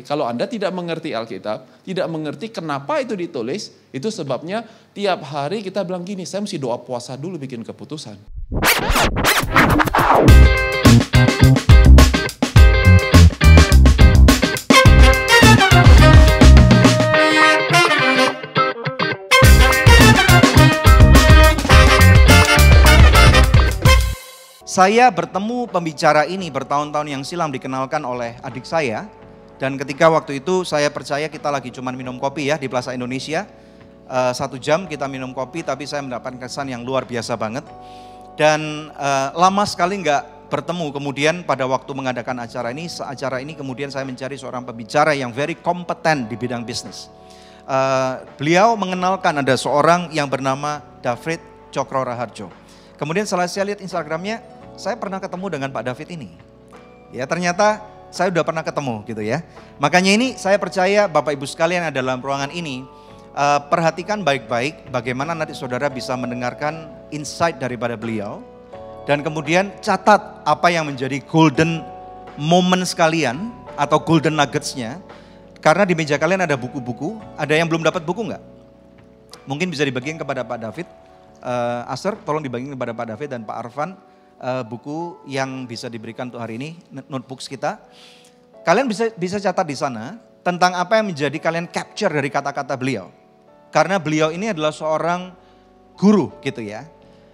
Kalau Anda tidak mengerti Alkitab, tidak mengerti kenapa itu ditulis, itu sebabnya tiap hari kita bilang gini, saya mesti doa puasa dulu bikin keputusan. Saya bertemu pembicara ini bertahun-tahun yang silam dikenalkan oleh adik saya. Dan ketika waktu itu saya percaya kita lagi cuma minum kopi ya di Plaza Indonesia. 1 jam kita minum kopi tapi saya mendapatkan kesan yang luar biasa banget. Dan lama sekali nggak bertemu. Kemudian pada waktu mengadakan acara ini kemudian saya mencari seorang pembicara yang very kompeten di bidang bisnis. Beliau mengenalkan ada seorang yang bernama David Cokro Raharjo. Kemudian setelah saya lihat Instagramnya, saya pernah ketemu dengan Pak David ini. Ya ternyata saya udah pernah ketemu gitu ya. Makanya ini saya percaya Bapak Ibu sekalian yang ada dalam ruangan ini, perhatikan baik-baik bagaimana nanti saudara bisa mendengarkan insight daripada beliau. Dan kemudian catat apa yang menjadi golden moment sekalian atau golden nuggets-nya. Karena di meja kalian ada buku-buku, ada yang belum dapat buku nggak? Mungkin bisa dibagikan kepada Pak David. Aser, tolong dibagikan kepada Pak David dan Pak Arfan. Buku yang bisa diberikan untuk hari ini, notebooks kita. Kalian bisa catat di sana tentang apa yang menjadi kalian capture dari kata-kata beliau. Karena beliau ini adalah seorang guru gitu ya.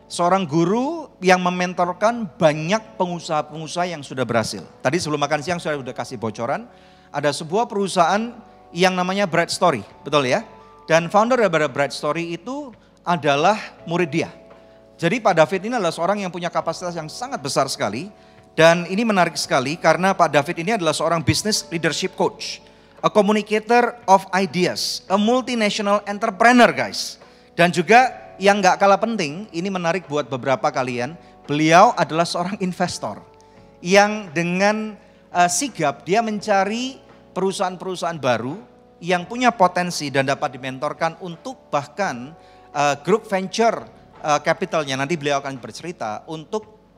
Seorang guru yang mementorkan banyak pengusaha-pengusaha yang sudah berhasil. Tadi sebelum makan siang saya sudah kasih bocoran. Ada sebuah perusahaan yang namanya Bright Story, betul ya? Dan founder daripada Bright Story itu adalah murid dia. Jadi Pak David ini adalah seorang yang punya kapasitas yang sangat besar sekali. Dan ini menarik sekali karena Pak David ini adalah seorang business leadership coach. A communicator of ideas, a multinational entrepreneur guys. Dan juga yang gak kalah penting, ini menarik buat beberapa kalian. Beliau adalah seorang investor. Yang dengan sigap dia mencari perusahaan-perusahaan baru yang punya potensi dan dapat dimentorkan untuk bahkan grup venture capitalnya, nanti beliau akan bercerita untuk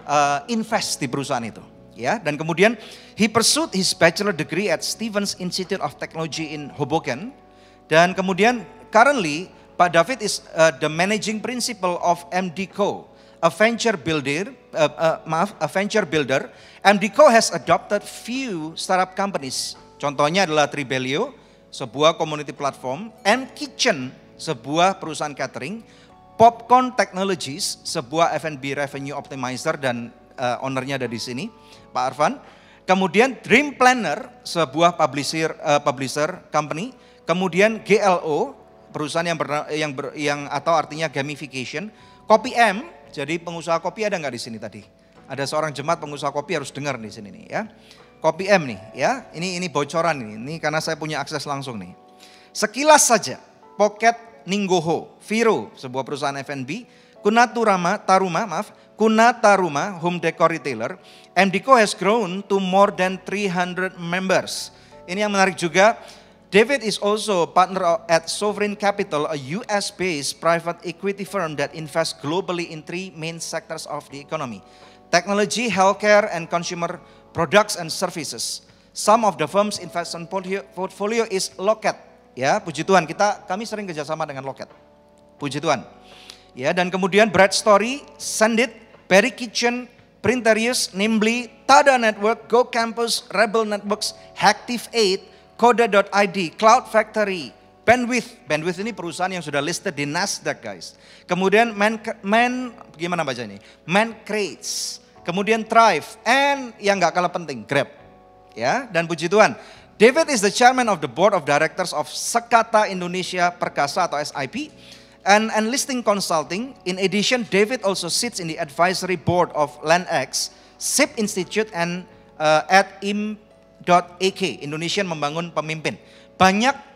invest di perusahaan itu. Ya, dan kemudian he pursued his bachelor degree at Stevens Institute of Technology in Hoboken. Dan kemudian currently Pak David is the managing principal of MDCO, a venture builder. MDCO has adopted few startup companies. Contohnya adalah Tribelio, sebuah community platform, M Kitchen, sebuah perusahaan catering, Popcorn Technologies, sebuah F&B revenue optimizer dan ownernya ada di sini, Pak Arfan. Kemudian Dream Planner, sebuah publisher company. Kemudian GLO, perusahaan yang atau artinya gamification. Kopi M, jadi pengusaha kopi ada nggak di sini tadi? Ada seorang jemaat pengusaha kopi harus dengar di sini nih ya. Kopi M nih ya, ini bocoran ini karena saya punya akses langsung nih. Sekilas saja, Pocket Ninggoho, Viro, sebuah perusahaan F&B, Kunataruma Home Decor Retailer, MDCO has grown to more than 300 members. Ini yang menarik juga, David is also partner at Sovereign Capital, a US-based private equity firm that invests globally in 3 main sectors of the economy: technology, healthcare, and consumer products and services. Some of the firm's investment portfolio is Lockheed. Ya, puji Tuhan, kami sering kerjasama dengan Lockheed. Puji Tuhan. Ya, dan kemudian Bright Story, Sendit, Perry Kitchen, Printerius, Nimbly, Tada Network, Go Campus, Rebel Networks, Hacktive 8, Coda.id, Cloud Factory, Bandwidth. Bandwidth ini perusahaan yang sudah listed di Nasdaq guys. Kemudian gimana baca ini? Man Crates. Kemudian Thrive, and yang gak kalah penting, Grab. Ya, dan puji Tuhan. David is the chairman of the board of directors of Sekata Indonesia Perkasa atau SIP and Enlisting Consulting. In addition, David also sits in the advisory board of LandX, SIP Institute and at im.ek, Indonesian Membangun Pemimpin.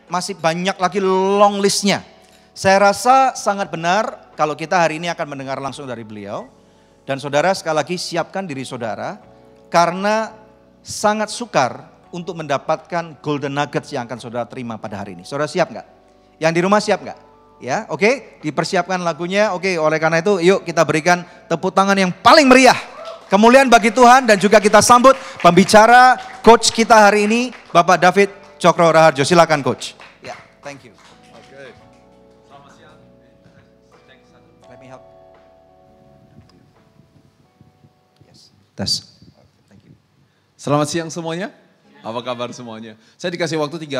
Masih banyak lagi long listnya. Saya rasa sangat benar kalau kita hari ini akan mendengar langsung dari beliau. Dan saudara sekali lagi siapkan diri saudara karena sangat sukar untuk mendapatkan golden nuggets yang akan saudara terima pada hari ini. Saudara siap nggak? Yang di rumah siap nggak? Ya, oke, dipersiapkan lagunya. Oke, oleh karena itu yuk kita berikan tepuk tangan yang paling meriah. Kemuliaan bagi Tuhan dan juga kita sambut pembicara coach kita hari ini, Bapak David Cokro Raharjo. Silakan Coach. Ya, thank you. Oke. Selamat siang. Let me help. Yes. Tes. Thank you. Selamat siang semuanya. Apa kabar semuanya? Saya dikasih waktu 90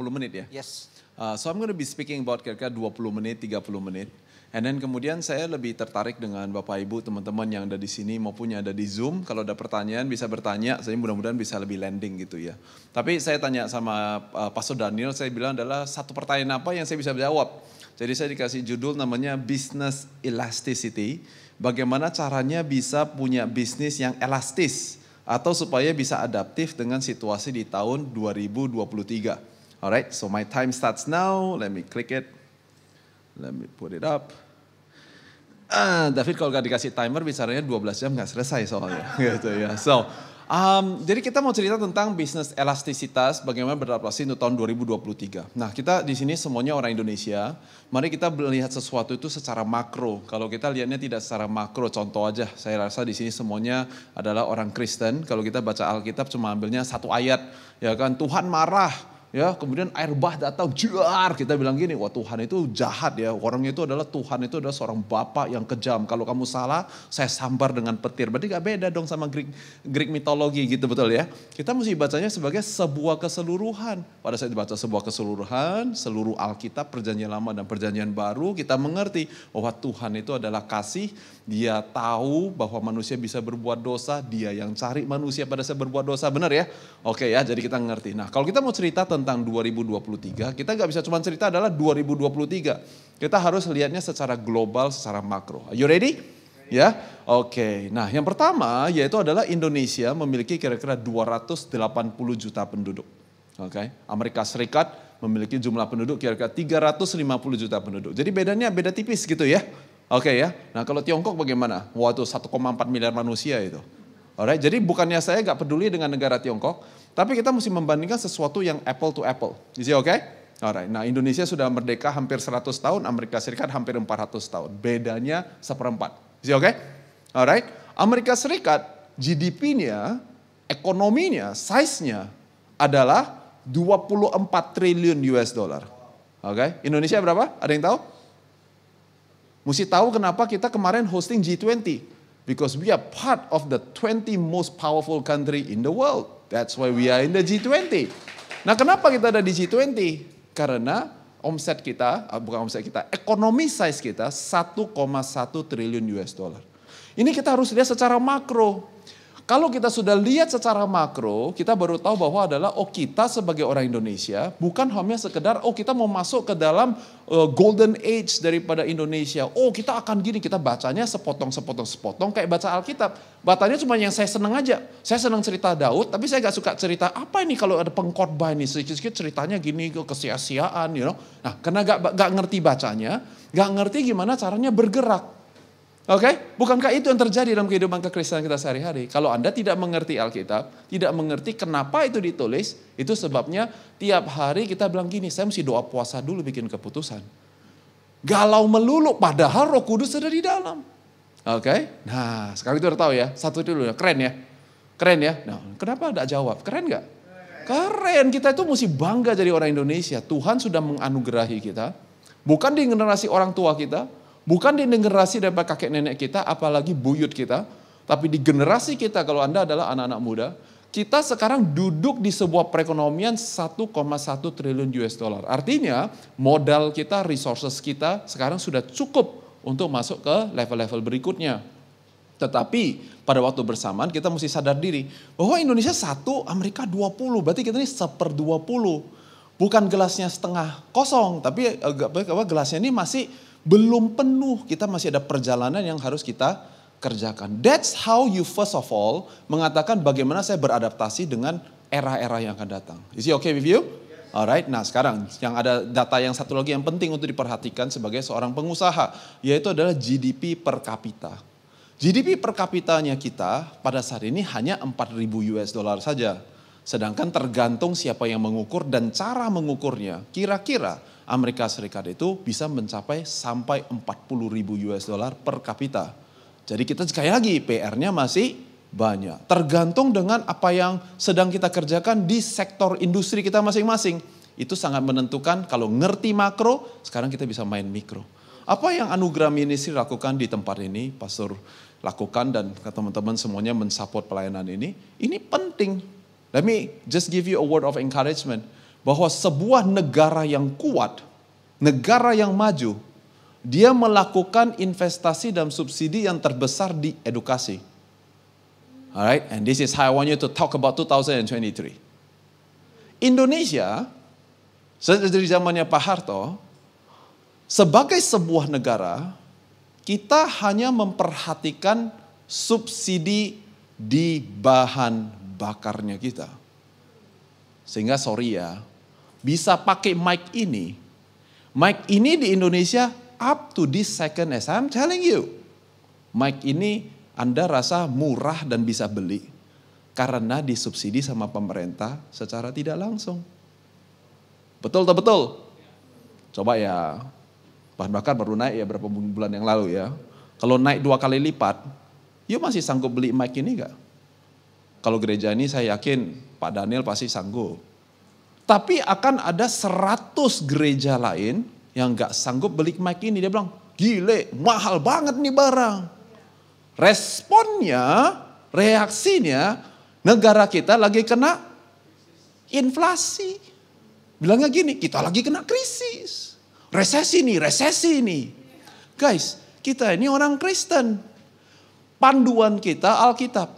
menit ya. Yes. So I'm going to be speaking about kira-kira 20 menit, 30 menit. And then kemudian saya lebih tertarik dengan Bapak Ibu, teman-teman yang ada di sini maupun yang ada di Zoom. Kalau ada pertanyaan bisa bertanya, saya mudah-mudahan bisa lebih landing gitu ya. Tapi saya tanya sama Pastor Daniel, saya bilang adalah satu pertanyaan apa yang saya bisa jawab. Jadi saya dikasih judul namanya Business Elasticity. Bagaimana caranya bisa punya bisnis yang elastis atau supaya bisa adaptif dengan situasi di tahun 2023. Alright, so my time starts now. Let me click it. Let me put it up. David kalau gak dikasih timer bicaranya 12 jam gak selesai soalnya. Gitu ya. So, jadi kita mau cerita tentang bisnis elastisitas, bagaimana beradaptasi untuk tahun 2023. Nah, kita di sini semuanya orang Indonesia. Mari kita melihat sesuatu itu secara makro. Kalau kita lihatnya tidak secara makro, contoh aja. Saya rasa di sini semuanya adalah orang Kristen. Kalau kita baca Alkitab cuma ambilnya satu ayat, ya kan, Tuhan marah. Ya, kemudian air bah datang, jar, kita bilang gini, wah Tuhan itu jahat ya, orangnya itu adalah Tuhan itu adalah seorang bapak yang kejam. Kalau kamu salah, saya sambar dengan petir. Berarti gak beda dong sama Greek mitologi gitu, betul ya. Kita mesti bacanya sebagai sebuah keseluruhan. Pada saat dibaca sebuah keseluruhan, seluruh Alkitab, Perjanjian Lama dan Perjanjian Baru, kita mengerti bahwa Tuhan itu adalah kasih. Dia tahu bahwa manusia bisa berbuat dosa, dia yang cari manusia pada saat berbuat dosa, benar ya? Oke ya, jadi kita ngerti. Nah, kalau kita mau cerita tentang 2023, kita gak bisa cuma cerita adalah 2023. Kita harus lihatnya secara global, secara makro. Are you ready? Ya, oke. Nah, yang pertama yaitu adalah Indonesia memiliki kira-kira 280 juta penduduk. Oke, Amerika Serikat memiliki jumlah penduduk kira-kira 350 juta penduduk. Jadi beda tipis gitu ya. Oke ya. Nah, kalau Tiongkok bagaimana? Waktu 1,4 miliar manusia itu. Alright, jadi bukannya saya gak peduli dengan negara Tiongkok, tapi kita mesti membandingkan sesuatu yang apple to apple. Is it okay? Alright, nah Indonesia sudah merdeka hampir 100 tahun, Amerika Serikat hampir 400 tahun. Bedanya seperempat. Is it okay? Alright, Amerika Serikat GDP-nya, ekonominya, size-nya adalah 24 triliun US dollar. Oke, Indonesia berapa? Ada yang tahu? Mesti tahu kenapa kita kemarin hosting G20. Because we are part of the 20 most powerful country in the world. That's why we are in the G20. Nah, kenapa kita ada di G20? Karena omset kita, bukan omset kita, ekonomi size kita 1,1 triliun US dollar. Ini kita harus lihat secara makro. Kalau kita sudah lihat secara makro, kita baru tahu bahwa adalah kita sebagai orang Indonesia bukan hanya sekedar kita mau masuk ke dalam golden age daripada Indonesia. Kita akan gini, kita bacanya sepotong kayak baca Alkitab. Bacanya cuma yang saya senang aja. Saya senang cerita Daud, tapi saya gak suka cerita apa ini kalau ada pengkhotbah ini. Sedikit-sedikit ceritanya gini, kesia-siaan, you know. Nah, karena gak ngerti bacanya, gak ngerti gimana caranya bergerak. Oke, bukankah itu yang terjadi dalam kehidupan kekristenan kita sehari-hari? Kalau Anda tidak mengerti Alkitab, tidak mengerti kenapa itu ditulis, itu sebabnya tiap hari kita bilang gini, saya mesti doa puasa dulu bikin keputusan. Galau melulu, padahal Roh Kudus ada di dalam. Oke, nah sekarang itu udah tahu ya, satu dulu, keren ya? Keren ya? Nah, kenapa enggak jawab? Keren gak? Keren, kita itu mesti bangga jadi orang Indonesia. Tuhan sudah menganugerahi kita, bukan di generasi orang tua kita, bukan di generasi daripada kakek nenek kita, apalagi buyut kita. Tapi di generasi kita, kalau Anda adalah anak-anak muda, kita sekarang duduk di sebuah perekonomian 1,1 triliun US dollar. Artinya modal kita, resources kita sekarang sudah cukup untuk masuk ke level-level berikutnya. Tetapi pada waktu bersamaan kita mesti sadar diri bahwa Indonesia 1, Amerika 20. Berarti kita ini 1/20. Bukan gelasnya setengah kosong, tapi gelasnya ini masih belum penuh, kita masih ada perjalanan yang harus kita kerjakan. That's how you first of all mengatakan bagaimana saya beradaptasi dengan era-era yang akan datang. Is it okay with you? Alright, nah sekarang yang ada data yang satu lagi yang penting untuk diperhatikan sebagai seorang pengusaha, yaitu adalah GDP per kapita. GDP per kapitanya kita pada saat ini hanya 4.000 US dollar saja. Sedangkan tergantung siapa yang mengukur dan cara mengukurnya. Kira-kira Amerika Serikat itu bisa mencapai sampai 40.000 US dollar per kapita. Jadi kita sekali lagi PR-nya masih banyak. Tergantung dengan apa yang sedang kita kerjakan di sektor industri kita masing-masing. Itu sangat menentukan kalau ngerti makro, sekarang kita bisa main mikro. Apa yang anugerah ministry lakukan di tempat ini, Pastor lakukan dan teman-teman semuanya mensupport pelayanan ini penting. Let me just give you a word of encouragement. Bahwa sebuah negara yang kuat, negara yang maju, dia melakukan investasi dan subsidi yang terbesar di edukasi. Alright, and this is how I want you to talk about 2023. Indonesia, dari zamannya Pak Harto, sebagai sebuah negara, kita hanya memperhatikan subsidi di bahan bakarnya kita. Sehingga sorry ya, bisa pakai mic ini. Mic ini di Indonesia up to this second as I'm telling you. Mic ini Anda rasa murah dan bisa beli karena disubsidi sama pemerintah secara tidak langsung. Betul tak betul? Coba ya, bahan bakar baru naik ya berapa bulan yang lalu ya. Kalau naik 2 kali lipat, you masih sanggup beli mic ini enggak? Kalau gereja ini saya yakin Pak Daniel pasti sanggup. Tapi akan ada 100 gereja lain yang enggak sanggup beli mic ini. Dia bilang, gile, mahal banget nih barang. Responnya, reaksinya, negara kita lagi kena inflasi. Bilangnya gini, kita lagi kena krisis. Resesi nih. Guys, kita ini orang Kristen. Panduan kita Alkitab.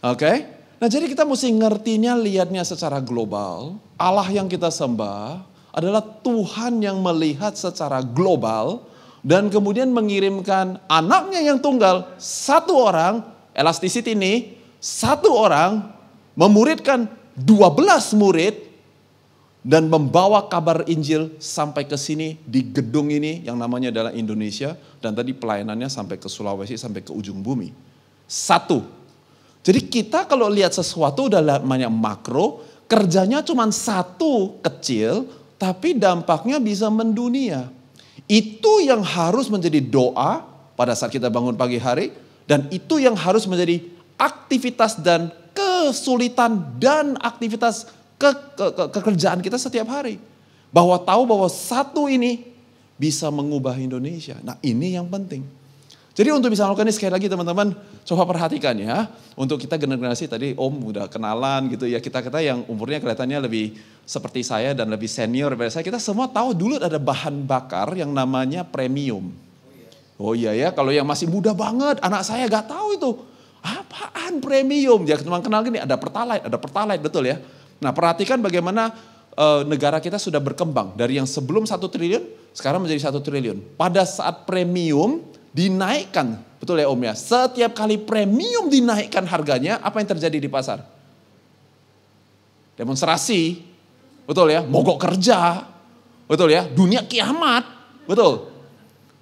Oke? Nah jadi kita mesti ngertinya, lihatnya secara global. Allah yang kita sembah adalah Tuhan yang melihat secara global. Dan kemudian mengirimkan anaknya yang tunggal, 1 orang, elasticity ini, 1 orang memuridkan 12 murid dan membawa kabar Injil sampai ke sini di gedung ini yang namanya adalah Indonesia dan tadi pelayanannya sampai ke Sulawesi, sampai ke ujung bumi. 1. Jadi kita kalau lihat sesuatu udah namanya makro, kerjanya cuma 1 kecil tapi dampaknya bisa mendunia. Itu yang harus menjadi doa pada saat kita bangun pagi hari. Dan itu yang harus menjadi aktivitas dan kesulitan dan aktivitas kekerjaan kita setiap hari. Bahwa tahu bahwa 1 ini bisa mengubah Indonesia. Nah ini yang penting. Jadi untuk bisa melakukan ini sekali lagi teman-teman, coba perhatikan ya. Untuk kita generasi tadi Om udah kenalan gitu ya. Kita yang umurnya kelihatannya lebih seperti saya dan lebih senior daripada saya. Kita semua tahu dulu ada bahan bakar yang namanya premium. Oh iya ya, kalau yang masih muda banget, anak saya gak tahu itu. Apaan premium? Dia cuma kenal gini, ada pertalite betul ya. Nah perhatikan bagaimana negara kita sudah berkembang. Dari yang sebelum 1 triliun, sekarang menjadi 1 triliun. Pada saat premium dinaikkan, betul ya Om ya, setiap kali premium dinaikkan harganya, apa yang terjadi di pasar? Demonstrasi, betul ya, mogok kerja, betul ya, dunia kiamat, betul.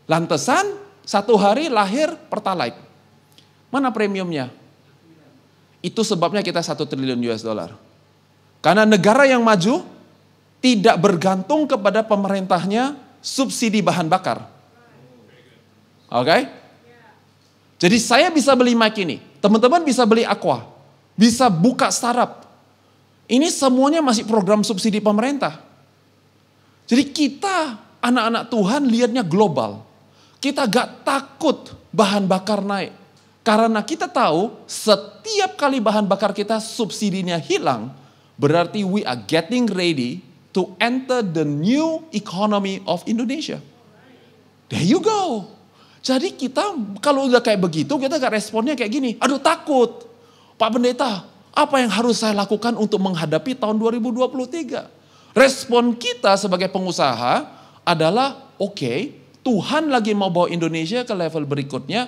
Lantasan 1 hari lahir pertalite. Mana premiumnya? Itu sebabnya kita 1 triliun US dollar. Karena negara yang maju tidak bergantung kepada pemerintahnya subsidi bahan bakar. Oke? Jadi saya bisa beli mic ini, teman-teman bisa beli Aqua, bisa buka startup. Ini semuanya masih program subsidi pemerintah. Jadi kita anak-anak Tuhan lihatnya global. Kita gak takut bahan bakar naik. Karena kita tahu setiap kali bahan bakar kita subsidinya hilang, berarti we are getting ready to enter the new economy of Indonesia. There you go. Jadi kita kalau udah kayak begitu, kita gak responnya kayak gini. Aduh takut. Pak Pendeta, apa yang harus saya lakukan untuk menghadapi tahun 2023? Respon kita sebagai pengusaha adalah, oke, Tuhan lagi mau bawa Indonesia ke level berikutnya.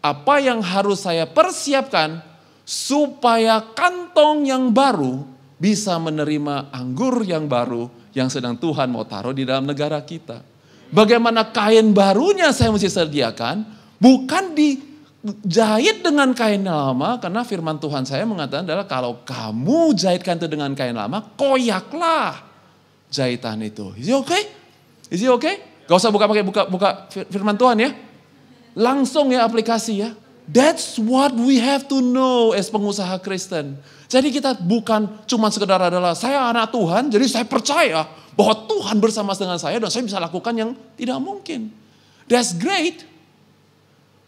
Apa yang harus saya persiapkan supaya kantong yang baru bisa menerima anggur yang baru yang sedang Tuhan mau taruh di dalam negara kita. Bagaimana kain barunya saya mesti sediakan, bukan dijahit dengan kain lama, karena firman Tuhan saya mengatakan adalah kalau kamu jahitkan itu dengan kain lama, koyaklah jahitan itu. Is it okay? Is it okay? Gak usah buka firman Tuhan ya. Langsung ya aplikasi ya. That's what we have to know as pengusaha Kristen. Jadi kita bukan cuma sekedar adalah saya anak Tuhan, jadi saya percaya bahwa Tuhan bersama dengan saya dan saya bisa lakukan yang tidak mungkin. That's great.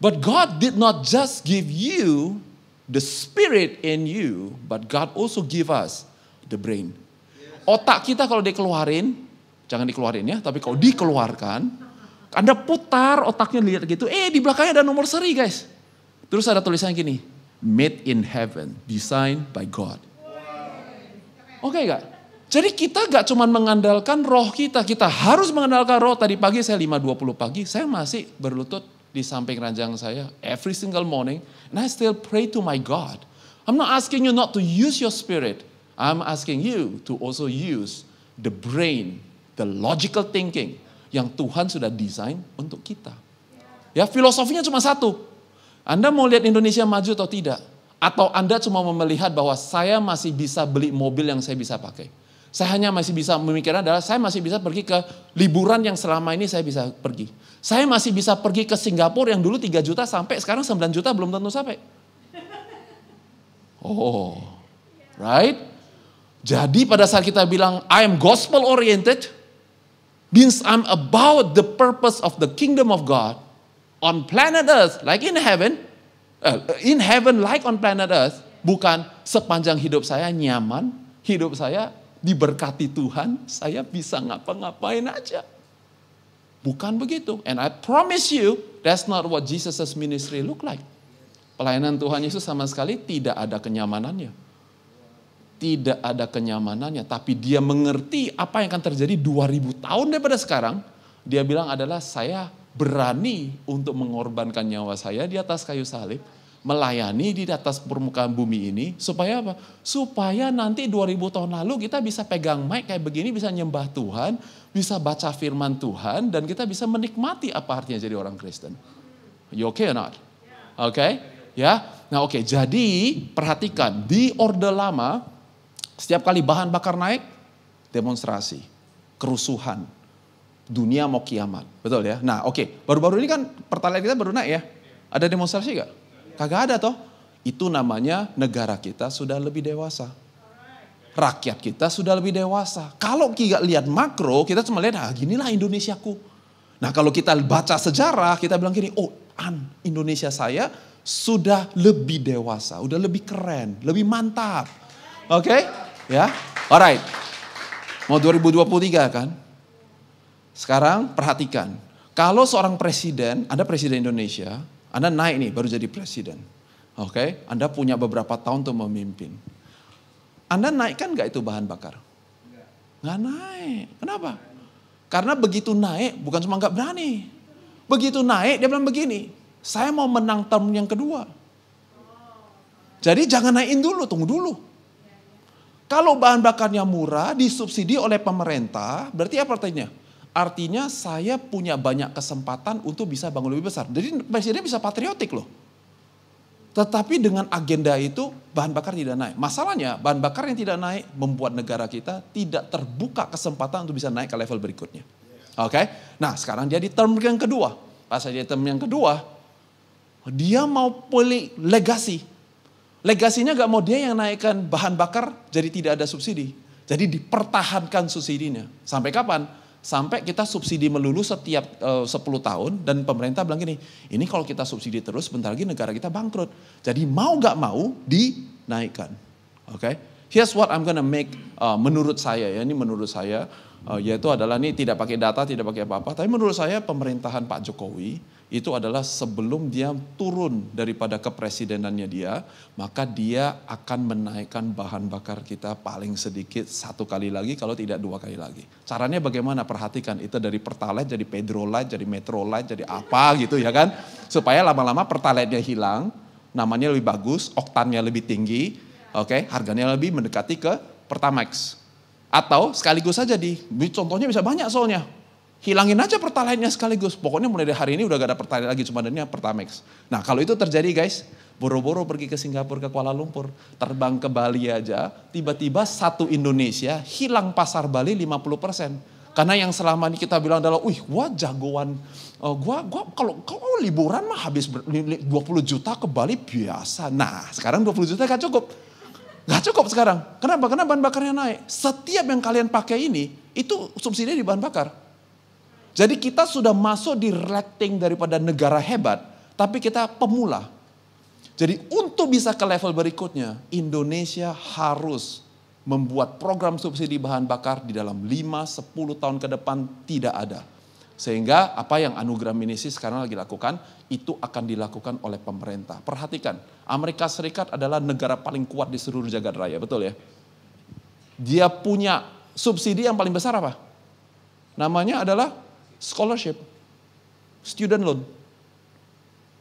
But God did not just give you the spirit in you, but God also give us the brain. Otak kita kalau dikeluarin, jangan dikeluarin ya, tapi kalau dikeluarkan, Anda putar otaknya lihat gitu, di belakangnya ada nomor seri guys. Terus ada tulisan gini, made in heaven, designed by God. Oke gak? Jadi kita gak cuma mengandalkan roh kita harus mengandalkan roh. Tadi pagi saya 5:20 pagi, saya masih berlutut di samping ranjang saya every single morning. And I still pray to my God. I'm not asking you not to use your spirit. I'm asking you to also use the brain, the logical thinking yang Tuhan sudah desain untuk kita. Ya, filosofinya cuma satu. Anda mau lihat Indonesia maju atau tidak? Atau Anda cuma melihat bahwa saya masih bisa beli mobil yang saya bisa pakai. Saya hanya masih bisa memikirkan adalah saya masih bisa pergi ke liburan yang selama ini saya bisa pergi. Saya masih bisa pergi ke Singapura yang dulu 3 juta sampai sekarang 9 juta belum tentu sampai. Oh, right? Jadi pada saat kita bilang I am gospel oriented, means I'm about the purpose of the kingdom of God on planet earth like in heaven like on planet earth. Bukan sepanjang hidup saya nyaman, hidup saya diberkati Tuhan, saya bisa ngapa-ngapain aja. Bukan begitu. And I promise you, that's not what Jesus' ministry look like. Pelayanan Tuhan Yesus sama sekali tidak ada kenyamanannya. Tidak ada kenyamanannya. Tapi dia mengerti apa yang akan terjadi 2000 tahun daripada sekarang. Dia bilang adalah saya berani untuk mengorbankan nyawa saya di atas kayu salib. Melayani di atas permukaan bumi ini. Supaya apa? Supaya nanti 2000 tahun lalu kita bisa pegang mic kayak begini. Bisa nyembah Tuhan. Bisa baca firman Tuhan. Dan kita bisa menikmati apa artinya jadi orang Kristen. You okay or not? Okay? Ya. Nah oke. Jadi perhatikan. Di Orde Lama. Setiap kali bahan bakar naik. Demonstrasi. Kerusuhan. Dunia mau kiamat. Betul ya? Nah oke. Baru-baru ini kan Pertalite kita baru naik ya. Ada demonstrasi gak? Kagak ada toh. Itu namanya negara kita sudah lebih dewasa. Rakyat kita sudah lebih dewasa. Kalau kita lihat makro, kita cuma lihat, ginilah Indonesiaku. Nah kalau kita baca sejarah, kita bilang gini, Indonesia saya sudah lebih dewasa, udah lebih keren, lebih mantap. Oke? Ya, alright. Mau 2023 kan? Sekarang perhatikan, kalau seorang presiden, ada presiden Indonesia, Anda naik nih baru jadi presiden. Oke? Anda punya beberapa tahun untuk memimpin. Anda naikkan gak itu bahan bakar? Nggak naik. Kenapa? Karena begitu naik, bukan cuma gak berani. Begitu naik, dia bilang begini, saya mau menang term yang kedua. Jadi jangan naikin dulu, tunggu dulu. Kalau bahan bakarnya murah, disubsidi oleh pemerintah, berarti apa artinya? Artinya saya punya banyak kesempatan untuk bisa bangun lebih besar. Jadi presiden bisa patriotik loh. Tetapi dengan agenda itu bahan bakar tidak naik. Masalahnya bahan bakar yang tidak naik membuat negara kita tidak terbuka kesempatan untuk bisa naik ke level berikutnya. Oke? Nah sekarang dia di term yang kedua. Pas dia term yang kedua, dia mau pilih legasi. Legasinya gak mau dia yang naikkan bahan bakar jadi tidak ada subsidi. Jadi dipertahankan subsidinya. Sampai kapan? Sampai kita subsidi melulu setiap 10 tahun dan pemerintah bilang gini, ini kalau kita subsidi terus bentar lagi negara kita bangkrut. Jadi mau gak mau dinaikkan. Oke? Here's what I'm gonna make menurut saya ya, ini menurut saya yaitu adalah ini tidak pakai data, tidak pakai apa-apa, tapi menurut saya pemerintahan Pak Jokowi itu adalah sebelum dia turun daripada kepresidenannya dia, maka dia akan menaikkan bahan bakar kita paling sedikit 1 kali lagi, kalau tidak 2 kali lagi. Caranya bagaimana? Perhatikan, itu dari Pertalite jadi Pedrolite, jadi Metrolite, jadi apa gitu ya kan. Supaya lama-lama Pertalite-nya hilang, namanya lebih bagus, oktannya lebih tinggi, oke, harganya lebih mendekati ke Pertamax. Atau sekaligus saja contohnya bisa banyak soalnya. Hilangin aja Pertalite-nya sekaligus. Pokoknya mulai dari hari ini udah gak ada Pertalite lagi, cuma adanya Pertamax. Nah kalau itu terjadi guys, boro-boro pergi ke Singapura, ke Kuala Lumpur, terbang ke Bali aja, tiba-tiba satu Indonesia hilang pasar Bali 50%. Karena yang selama ini kita bilang adalah, gua jagoan, gua kalau liburan mah habis 20 juta ke Bali biasa. Nah, sekarang 20 juta gak cukup. Gak cukup sekarang. Kenapa? Karena bahan bakarnya naik. Setiap yang kalian pakai ini, itu subsidi di bahan bakar. Jadi kita sudah masuk di rating daripada negara hebat, tapi kita pemula. Jadi untuk bisa ke level berikutnya, Indonesia harus membuat program subsidi bahan bakar di dalam 5-10 tahun ke depan tidak ada. Sehingga apa yang Anugerah Ministry sekarang lagi lakukan, itu akan dilakukan oleh pemerintah. Perhatikan, Amerika Serikat adalah negara paling kuat di seluruh jagat raya, betul ya? Dia punya subsidi yang paling besar apa? Namanya adalah scholarship, student loan.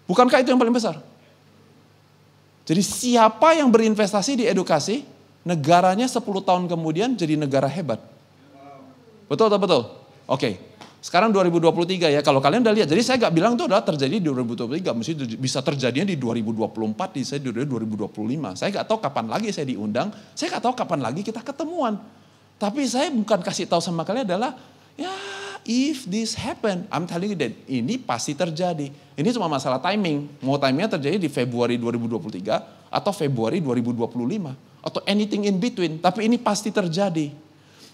Bukankah itu yang paling besar? Jadi siapa yang berinvestasi di edukasi, negaranya 10 tahun kemudian jadi negara hebat. Betul atau betul? Oke. Sekarang 2023 ya, kalau kalian udah lihat. Jadi saya gak bilang itu adalah terjadi di 2023, mesti bisa terjadinya di 2024, di 2025. Saya gak tahu kapan lagi saya diundang, saya gak tahu kapan lagi kita ketemuan. Tapi saya bukan kasih tahu sama kalian adalah, ya if this happen, I'm telling you that ini pasti terjadi. Ini cuma masalah timing. Mau timingnya terjadi di Februari 2023 atau Februari 2025. Atau anything in between, tapi ini pasti terjadi.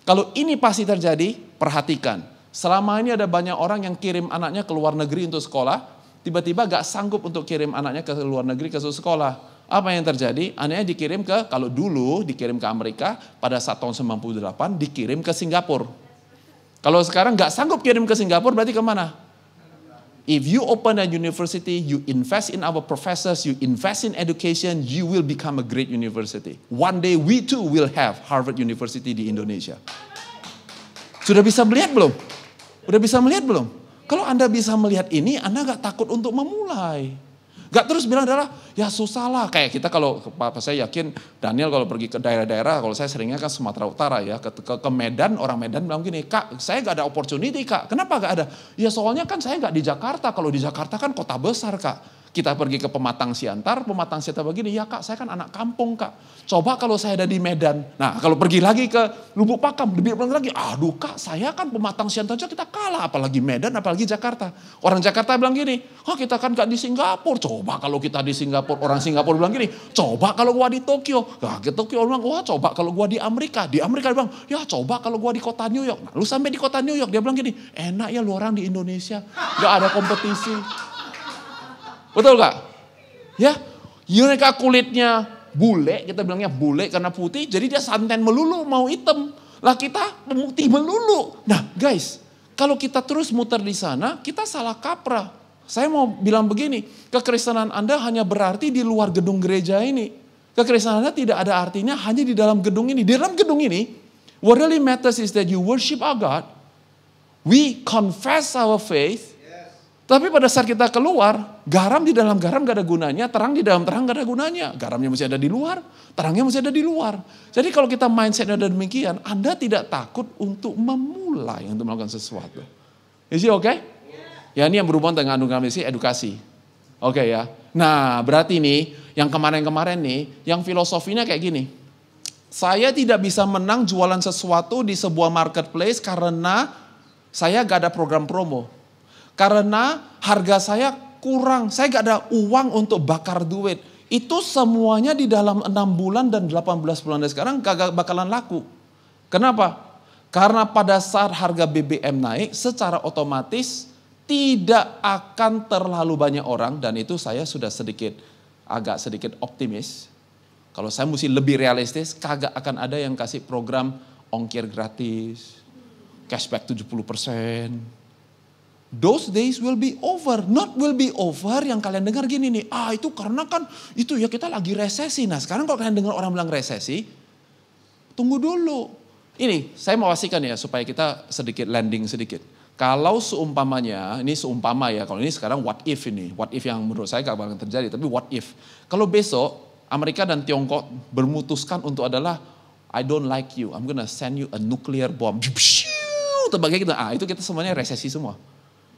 Kalau ini pasti terjadi, perhatikan. Selama ini ada banyak orang yang kirim anaknya ke luar negeri untuk sekolah, tiba-tiba gak sanggup untuk kirim anaknya ke luar negeri ke sekolah. Apa yang terjadi? Anaknya dikirim ke, kalau dulu dikirim ke Amerika, pada saat tahun 98 dikirim ke Singapura. Kalau sekarang gak sanggup kirim ke Singapura, berarti kemana? If you open a university, you invest in our professors, you invest in education, you will become a great university. One day we too will have Harvard University di Indonesia. Sudah bisa melihat belum? Udah bisa melihat belum? Kalau Anda bisa melihat ini, Anda gak takut untuk memulai. Gak terus bilang adalah, ya susah lah. Kayak kita kalau, saya yakin Daniel kalau pergi ke daerah-daerah, kalau saya seringnya kan Sumatera Utara ya, ke Medan, orang Medan bilang gini, Kak saya gak ada opportunity Kak, kenapa gak ada? Ya soalnya kan saya gak di Jakarta, kalau di Jakarta kan kota besar Kak. Kita pergi ke Pematang Siantar begini, ya Kak saya kan anak kampung Kak. Coba kalau saya ada di Medan. Nah kalau pergi lagi ke Lubuk Pakam, lebih lagi, aduh Kak saya kan Pematang Siantar aja kita kalah, apalagi Medan, apalagi Jakarta. Orang Jakarta bilang gini, kita kan gak di Singapura, coba kalau kita di Singapura. Orang Singapura bilang gini, coba kalau gua di Tokyo. Nah ke Tokyo bilang, wah coba kalau gua di Amerika. Di Amerika dia bilang, ya coba kalau gua di kota New York. Nah, lu sampai di kota New York, dia bilang gini, enak ya lu orang di Indonesia, gak ada kompetisi. Betul gak? Ya, mereka kulitnya bule, kita bilangnya bule karena putih, jadi dia santan melulu, mau hitam. Lah kita putih melulu. Nah guys, kalau kita terus muter di sana, kita salah kaprah. Saya mau bilang begini, kekristenan Anda hanya berarti di luar gedung gereja ini. Kekristenan Anda tidak ada artinya hanya di dalam gedung ini. Di dalam gedung ini, what really matters is that you worship our God, we confess our faith, tapi pada saat kita keluar, garam di dalam garam gak ada gunanya, terang di dalam terang gak ada gunanya. Garamnya mesti ada di luar, terangnya mesti ada di luar. Jadi kalau kita mindsetnya demikian, Anda tidak takut untuk memulai, untuk melakukan sesuatu. Is it okay? Ya ini yang berhubungan dengan anugerah misi edukasi. Oke ya. Nah berarti nih, yang kemarin-kemarin nih, yang filosofinya kayak gini. Saya tidak bisa menang jualan sesuatu di sebuah marketplace karena saya gak ada program promo. Karena harga saya kurang, saya gak ada uang untuk bakar duit. Itu semuanya di dalam 6 bulan dan 18 bulan dari sekarang gak bakalan laku. Kenapa? Karena pada saat harga BBM naik, secara otomatis tidak akan terlalu banyak orang, dan itu saya sudah agak sedikit optimis. Kalau saya mesti lebih realistis, kagak akan ada yang kasih program ongkir gratis, cashback 70%. Those days will be over, not will be over yang kalian dengar gini nih, itu karena kan itu ya kita lagi resesi. Nah sekarang kalau kalian dengar orang bilang resesi, tunggu dulu. Ini saya mau pastikan ya supaya kita sedikit landing sedikit. Kalau seumpamanya, ini seumpama ya, kalau ini sekarang what if yang menurut saya gak bakal terjadi, tapi what if. Kalau besok Amerika dan Tiongkok bermutuskan untuk adalah, I don't like you, I'm gonna send you a nuclear bomb. Itu kita semuanya resesi semua.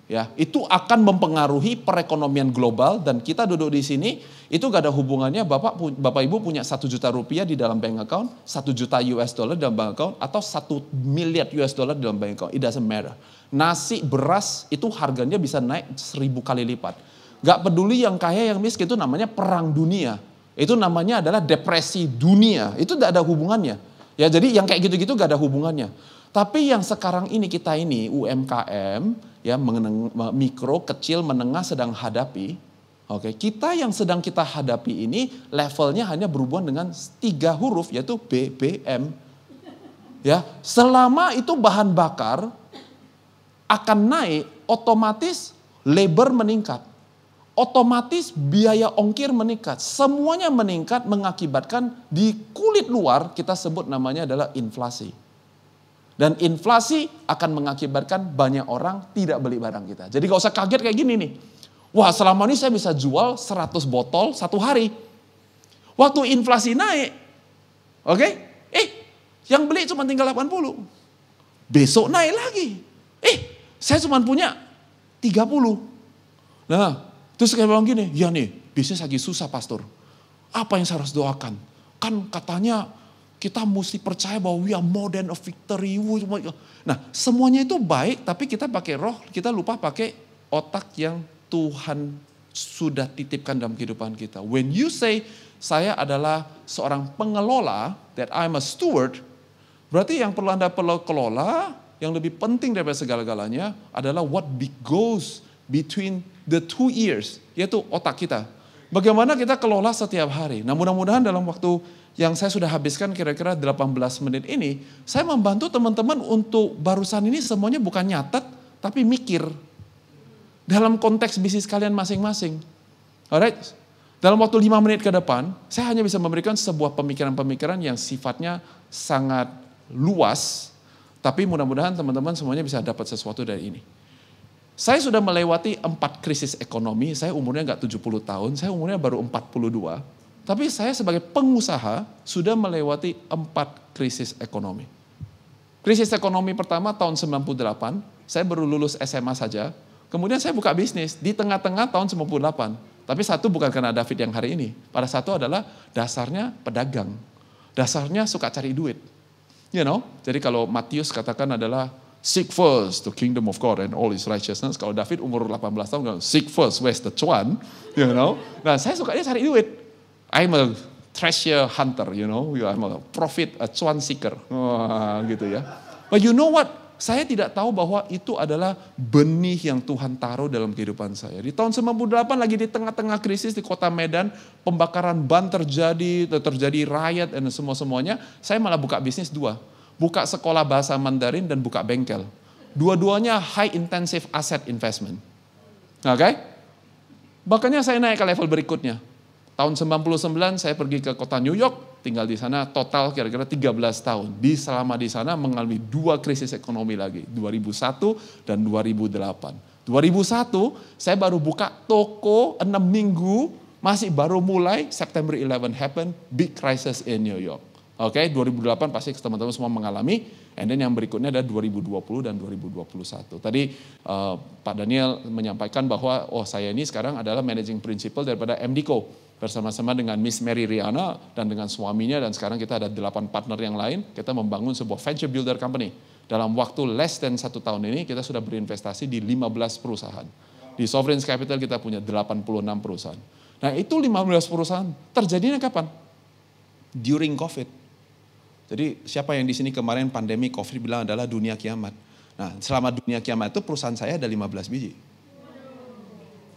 Ya, itu akan mempengaruhi perekonomian global dan kita duduk di sini itu gak ada hubungannya Bapak Ibu punya 1 juta rupiah di dalam bank account, 1 juta US dollar dalam bank account atau 1 miliar US dollar dalam bank account. It doesn't matter. Nasi, beras itu harganya bisa naik 1000 kali lipat. Gak peduli yang kaya yang miskin, itu namanya perang dunia. Itu namanya adalah depresi dunia. Itu gak ada hubungannya. Ya, jadi yang kayak gitu-gitu gak ada hubungannya. Tapi yang sekarang ini kita ini UMKM ya mikro, kecil, menengah sedang hadapi. Oke, kita yang sedang kita hadapi ini levelnya hanya berhubungan dengan 3 huruf yaitu BBM. Ya, selama itu bahan bakar akan naik, otomatis labor meningkat. Otomatis biaya ongkir meningkat. Semuanya meningkat mengakibatkan di kulit luar kita sebut namanya adalah inflasi. Dan inflasi akan mengakibatkan banyak orang tidak beli barang kita. Jadi gak usah kaget kayak gini nih. Wah, selama ini saya bisa jual 100 botol 1 hari. Waktu inflasi naik, oke? Yang beli cuma tinggal 80. Besok naik lagi. Saya cuma punya 30. Nah, terus saya bilang gini, ya nih, bisnis lagi susah pastor. Apa yang saya harus doakan? Kan katanya kita mesti percaya bahwa we are more than a victory. Nah, semuanya itu baik, tapi kita pakai roh, kita lupa pakai otak yang Tuhan sudah titipkan dalam kehidupan kita. When you say, saya adalah seorang pengelola, that I'm a steward, berarti yang perlu Anda kelola, yang lebih penting daripada segala-galanya adalah what goes between the 2 ears, yaitu otak kita. Bagaimana kita kelola setiap hari. Nah, mudah-mudahan dalam waktu yang saya sudah habiskan kira-kira 18 menit ini, saya membantu teman-teman untuk barusan ini semuanya bukan nyatet, tapi mikir. Dalam konteks bisnis kalian masing-masing. Alright? Dalam waktu 5 menit ke depan, saya hanya bisa memberikan sebuah pemikiran-pemikiran yang sifatnya sangat luas, tapi mudah-mudahan teman-teman semuanya bisa dapat sesuatu dari ini. Saya sudah melewati 4 krisis ekonomi, saya umurnya nggak 70 tahun, saya umurnya baru 42. Tapi saya sebagai pengusaha sudah melewati 4 krisis ekonomi. Krisis ekonomi pertama tahun 98, saya baru lulus SMA saja. Kemudian saya buka bisnis di tengah-tengah tahun 98. Tapi satu bukan karena David yang hari ini. Pada satu adalah dasarnya pedagang. Dasarnya suka cari duit. You know, jadi kalau Matius katakan adalah seek first the kingdom of God and all his righteousness. Kalau David umur 18 tahun, seek first, where's the cuan? You know, nah saya sukanya cari duit. I'm a treasure hunter, you know, I'm a profit, a cuan seeker, gitu ya. But you know what? Saya tidak tahu bahwa itu adalah benih yang Tuhan taruh dalam kehidupan saya. Di tahun 98 lagi di tengah-tengah krisis di kota Medan, pembakaran ban terjadi riot dan semua-semuanya. Saya malah buka bisnis 2. Buka sekolah bahasa Mandarin dan buka bengkel. Dua-duanya high intensive asset investment. Oke? Makanya saya naik ke level berikutnya. Tahun 99 saya pergi ke kota New York, tinggal di sana total kira-kira 13 tahun. Selama di sana mengalami 2 krisis ekonomi lagi, 2001 dan 2008. 2001 saya baru buka toko 6 minggu, masih baru mulai, September 11 happen, big crisis in New York. Oke, 2008 pasti teman-teman semua mengalami, and then yang berikutnya ada 2020 dan 2021. Tadi Pak Daniel menyampaikan bahwa saya ini sekarang adalah managing principal daripada MDco. Bersama-sama dengan Miss Mary Riana dan dengan suaminya, dan sekarang kita ada 8 partner yang lain, kita membangun sebuah venture builder company. Dalam waktu less than 1 tahun ini kita sudah berinvestasi di 15 perusahaan. Di Sovereign Capital kita punya 86 perusahaan. Nah itu 15 perusahaan terjadinya kapan? During COVID. Jadi siapa yang di sini kemarin pandemi COVID bilang adalah dunia kiamat. Nah selama dunia kiamat itu perusahaan saya ada 15 biji.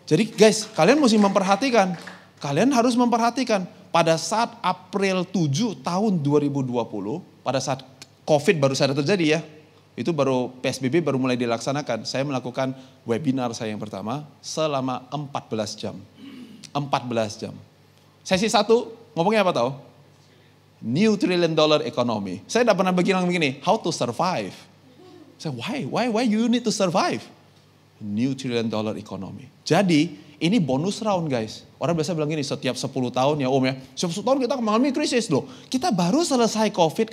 Jadi guys, kalian mesti memperhatikan. Kalian harus memperhatikan, pada saat April 7 tahun 2020, pada saat COVID baru saja terjadi ya, itu baru PSBB baru mulai dilaksanakan, saya melakukan webinar saya yang pertama selama 14 jam. 14 jam. Sesi 1, ngomongnya apa tahu? New trillion dollar economy. Saya tidak pernah bilang begini, how to survive. Saya, why you need to survive? New trillion dollar economy. Jadi, Ini bonus round guys. Orang biasa bilang gini, setiap 10 tahun ya Om ya. Setiap 10 tahun kita mengalami krisis loh. Kita baru selesai COVID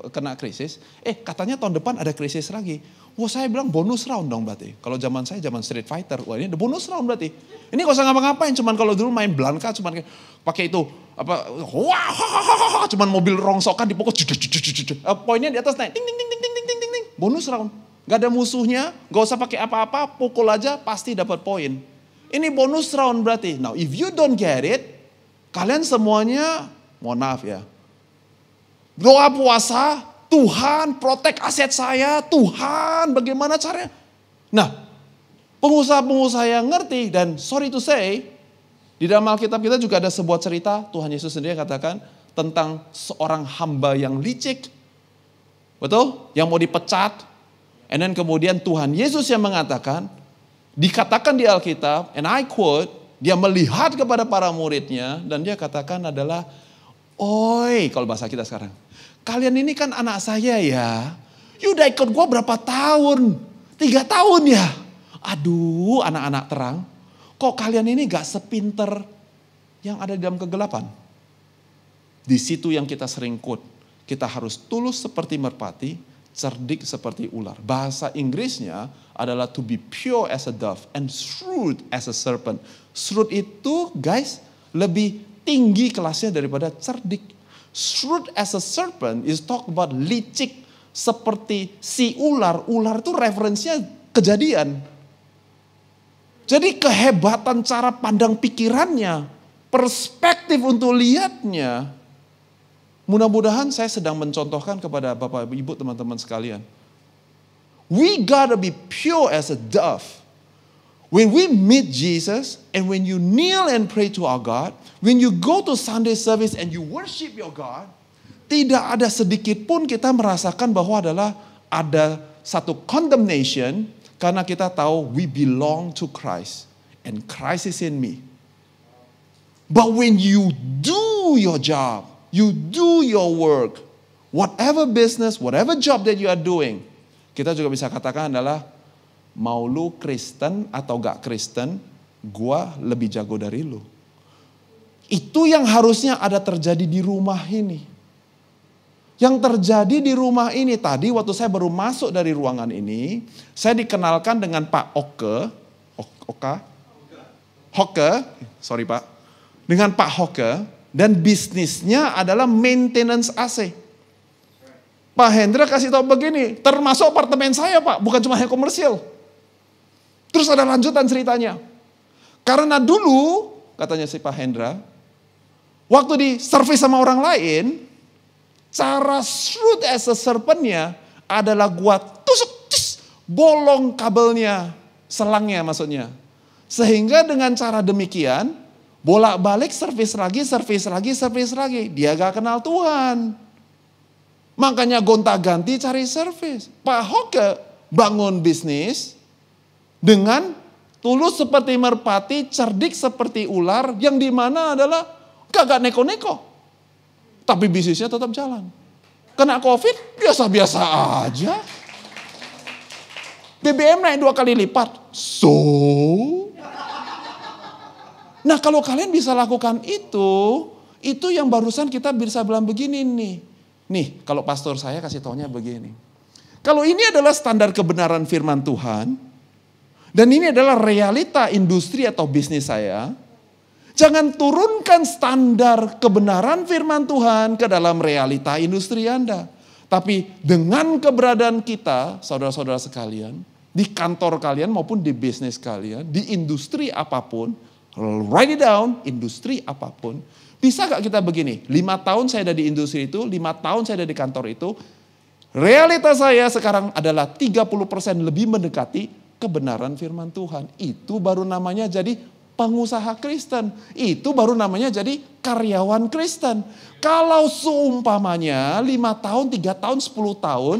kena krisis. Katanya tahun depan ada krisis lagi. Wah saya bilang bonus round dong berarti. Kalau zaman saya zaman Street Fighter. Wah ini ada bonus round berarti. Ini gak usah ngapa-ngapain. Cuman kalau dulu main Blanka cuman pakai itu. Cuman mobil rongsokan dipukul. Poinnya di atas naik. Ting ting ting ting ting ting ting ting. Bonus round. Gak ada musuhnya. Gak usah pakai apa-apa. Pukul aja pasti dapat poin. Ini bonus round berarti. Now if you don't get it, kalian semuanya, mohon maaf ya. Doa puasa, Tuhan protect aset saya, Tuhan bagaimana caranya. Nah, pengusaha-pengusaha yang ngerti dan sorry to say, di dalam Alkitab kita juga ada sebuah cerita, Tuhan Yesus sendiri katakan tentang seorang hamba yang licik. Betul? Yang mau dipecat. And then kemudian Tuhan Yesus yang mengatakan, dikatakan di Alkitab, and I quote, dia melihat kepada para muridnya dan dia katakan adalah, oi, kalau bahasa kita sekarang, kalian ini kan anak saya ya, you udah ikut gue berapa tahun? 3 tahun ya? Aduh anak-anak terang, kok kalian ini gak sepinter yang ada di dalam kegelapan? Di situ yang kita sering quote, kita harus tulus seperti merpati, cerdik seperti ular. Bahasa Inggrisnya adalah to be pure as a dove and shrewd as a serpent. Shrewd itu guys lebih tinggi kelasnya daripada cerdik. Shrewd as a serpent is talk about licik seperti si ular. Ular itu referensinya kejadian. Jadi kehebatan cara pandang pikirannya, perspektif untuk lihatnya. Mudah-mudahan saya sedang mencontohkan kepada Bapak Ibu teman-teman sekalian. We gotta be pure as a dove. When we meet Jesus and when you kneel and pray to our God, when you go to Sunday service and you worship your God, tidak ada sedikit pun kita merasakan bahwa ada satu condemnation karena kita tahu we belong to Christ and Christ is in me. But when you do your job, you do your work, whatever business, whatever job that you are doing, kita juga bisa katakan adalah mau lu Kristen atau gak Kristen, gua lebih jago dari lu. Itu yang harusnya ada terjadi di rumah ini. Yang terjadi di rumah ini tadi waktu saya baru masuk dari ruangan ini, saya dikenalkan dengan Pak Hoke, sorry Pak, dengan Pak Hoke. Dan bisnisnya adalah maintenance AC. Pak Hendra kasih tahu begini, termasuk apartemen saya Pak, bukan cuma yang komersial. Terus ada lanjutan ceritanya. Karena dulu, katanya si Pak Hendra, waktu di servis sama orang lain, cara shrewd as a serpentnya adalah gua tusuk, bolong kabelnya, selangnya maksudnya. Sehingga dengan cara demikian, bolak-balik servis lagi. Dia gak kenal Tuhan. Makanya gonta-ganti cari servis. Pak Hoke bangun bisnis dengan tulus seperti merpati, cerdik seperti ular, yang dimana adalah gak neko-neko. Tapi bisnisnya tetap jalan. Kena COVID, biasa-biasa aja. BBM naik 2 kali lipat. Nah kalau kalian bisa lakukan itu yang barusan kita bisa bilang begini nih. Nih kalau pastor saya kasih taunya begini. Kalau ini adalah standar kebenaran firman Tuhan, dan ini adalah realita industri atau bisnis saya, jangan turunkan standar kebenaran firman Tuhan ke dalam realita industri Anda. Tapi dengan keberadaan kita, saudara-saudara sekalian, di kantor kalian maupun di bisnis kalian, di industri apapun, write it down, industri apapun. Bisa gak kita begini, 5 tahun saya ada di industri itu, 5 tahun saya ada di kantor itu, realitas saya sekarang adalah 30% lebih mendekati kebenaran firman Tuhan. Itu baru namanya jadi pengusaha Kristen. Itu baru namanya jadi karyawan Kristen. Kalau seumpamanya 5 tahun, 3 tahun, 10 tahun,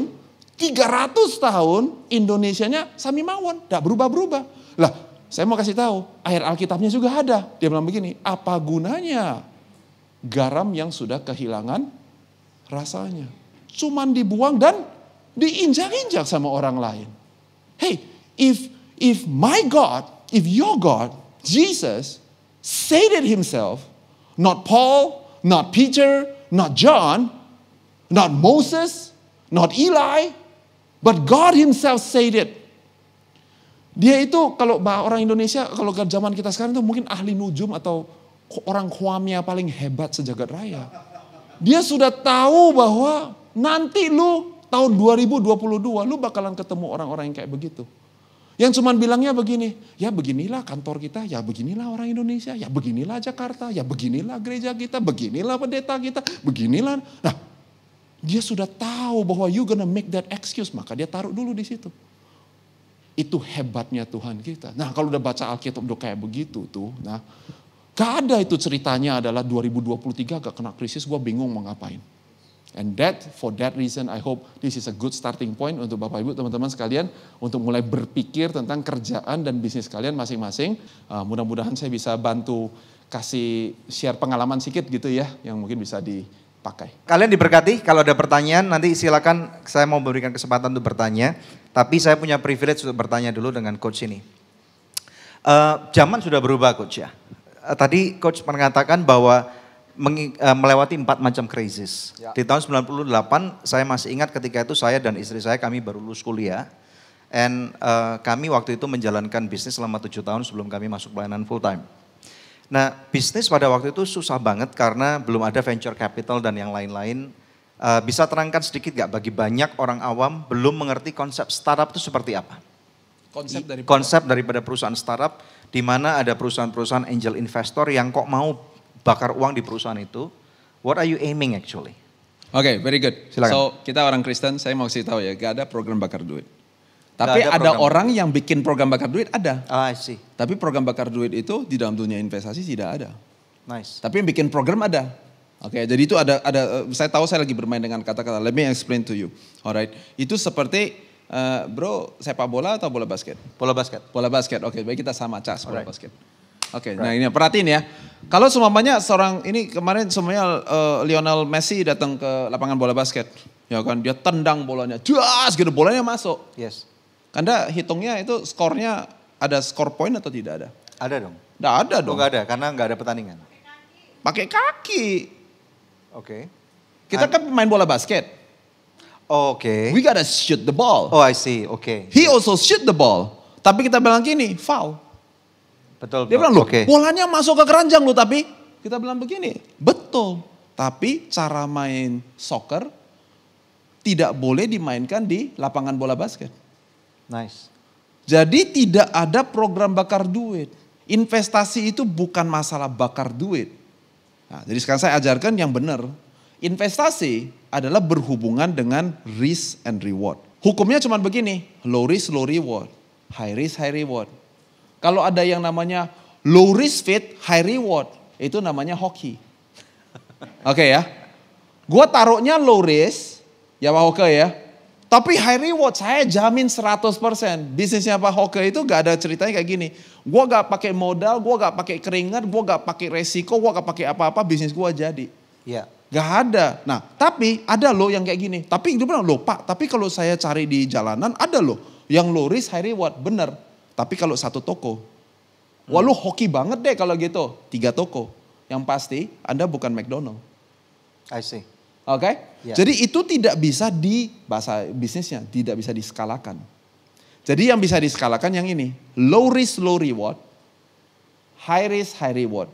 300 tahun, Indonesianya sami mawon, gak berubah-berubah. Lah, saya mau kasih tahu, ayat Alkitabnya juga ada. Dia bilang begini, apa gunanya garam yang sudah kehilangan rasanya? Cuman dibuang dan diinjak-injak sama orang lain. Hey, if my God, if your God Jesus said it himself, not Paul, not Peter, not John, not Moses, not Eli, but God himself said it. Dia itu kalau orang Indonesia, kalau ke zaman kita sekarang itu mungkin ahli nujum atau orang khuamia paling hebat sejagat raya. Dia sudah tahu bahwa nanti lu tahun 2022 lu bakalan ketemu orang-orang yang kayak begitu. Yang cuman bilangnya begini, ya beginilah kantor kita, ya beginilah orang Indonesia, ya beginilah Jakarta, ya beginilah gereja kita, beginilah pendeta kita, beginilah. Nah, dia sudah tahu bahwa you gonna make that excuse, maka dia taruh dulu di situ. Itu hebatnya Tuhan kita. Nah, kalau udah baca Alkitab udah kayak begitu tuh, nah, gak ada itu ceritanya adalah 2023 gak kena krisis, gue bingung mau ngapain. And for that reason, I hope this is a good starting point untuk Bapak Ibu, teman-teman sekalian, untuk mulai berpikir tentang kerjaan dan bisnis kalian masing-masing. Mudah-mudahan saya bisa bantu kasih share pengalaman sedikit gitu ya, yang mungkin bisa dipakai. Kalian diberkati, kalau ada pertanyaan nanti silakan, saya mau berikan kesempatan untuk bertanya. Tapi saya punya privilege untuk bertanya dulu dengan coach ini. Zaman sudah berubah coach ya. Tadi coach mengatakan bahwa melewati 4 macam krisis. Ya. Di tahun 98 saya masih ingat ketika itu saya dan istri saya kami baru lulus kuliah. And kami waktu itu menjalankan bisnis selama 7 tahun sebelum kami masuk pelayanan full time. Nah bisnis pada waktu itu susah banget karena belum ada venture capital dan yang lain-lain. Bisa terangkan sedikit gak bagi banyak orang awam belum mengerti konsep startup itu seperti apa? Konsep daripada perusahaan startup di mana ada perusahaan-perusahaan angel investor yang kok mau bakar uang di perusahaan itu. What are you aiming actually? Oke, very good. Silakan. So kita orang Kristen, saya mau kasih tahu ya, gak ada program bakar duit. Tapi ada orang yang bikin program bakar duit, ada. I see. Tapi program bakar duit itu di dalam dunia investasi tidak ada. Nice. Tapi yang bikin program ada. Oke, jadi itu ada. Saya tahu saya lagi bermain dengan kata-kata. Let me explain to you. Alright, itu seperti bro, sepak bola atau bola basket? Bola basket. Bola basket. Oke, baik kita sama cas bola basket. Oke, nah ini perhatiin ya. Kalau semuanya seorang ini kemarin semuanya Lionel Messi datang ke lapangan bola basket, ya kan dia tendang bolanya, jas gitu bolanya masuk. Yes. Anda hitungnya itu skornya ada skor point atau tidak ada? Ada dong. Nggak ada dong. Nggak ada karena nggak ada pertandingan. Pakai kaki. Oke. Kita kan pemain bola basket. Oke. We gotta shoot the ball. Oh I see, oke. He also shoot the ball. Tapi kita bilang gini, foul. Betul. Dia bilang, loh bolanya masuk ke keranjang loh, tapi kita bilang begini, betul. Tapi cara main soccer tidak boleh dimainkan di lapangan bola basket. Nice. Jadi tidak ada program bakar duit. Investasi itu bukan masalah bakar duit. Nah, jadi sekarang saya ajarkan yang benar. Investasi adalah berhubungan dengan risk and reward. Hukumnya cuma begini, low risk, low reward. High risk, high reward. Kalau ada yang namanya low risk fit, high reward, itu namanya hoki. Oke ya. Gua taruhnya low risk, ya Pak Hoke ya. Tapi high reward saya jamin 100%. Bisnisnya Pak Hoke itu gak ada ceritanya kayak gini. Gua gak pakai modal, gua gak pakai keringat, gua gak pakai resiko, gua gak pakai apa-apa, bisnis gua jadi. Iya. Gak ada. Nah tapi ada loh yang kayak gini. Tapi dia bilang, loh Pak, tapi kalau saya cari di jalanan ada loh. Yang low risk, high reward, bener. Tapi kalau satu toko, wah lu hoki banget deh kalau gitu. 3 toko. Yang pasti Anda bukan McDonald. I see. Oke? Yeah. Jadi itu tidak bisa bahasa bisnisnya, tidak bisa diskalakan. Jadi yang bisa diskalakan yang ini. Low risk, low reward. High risk, high reward.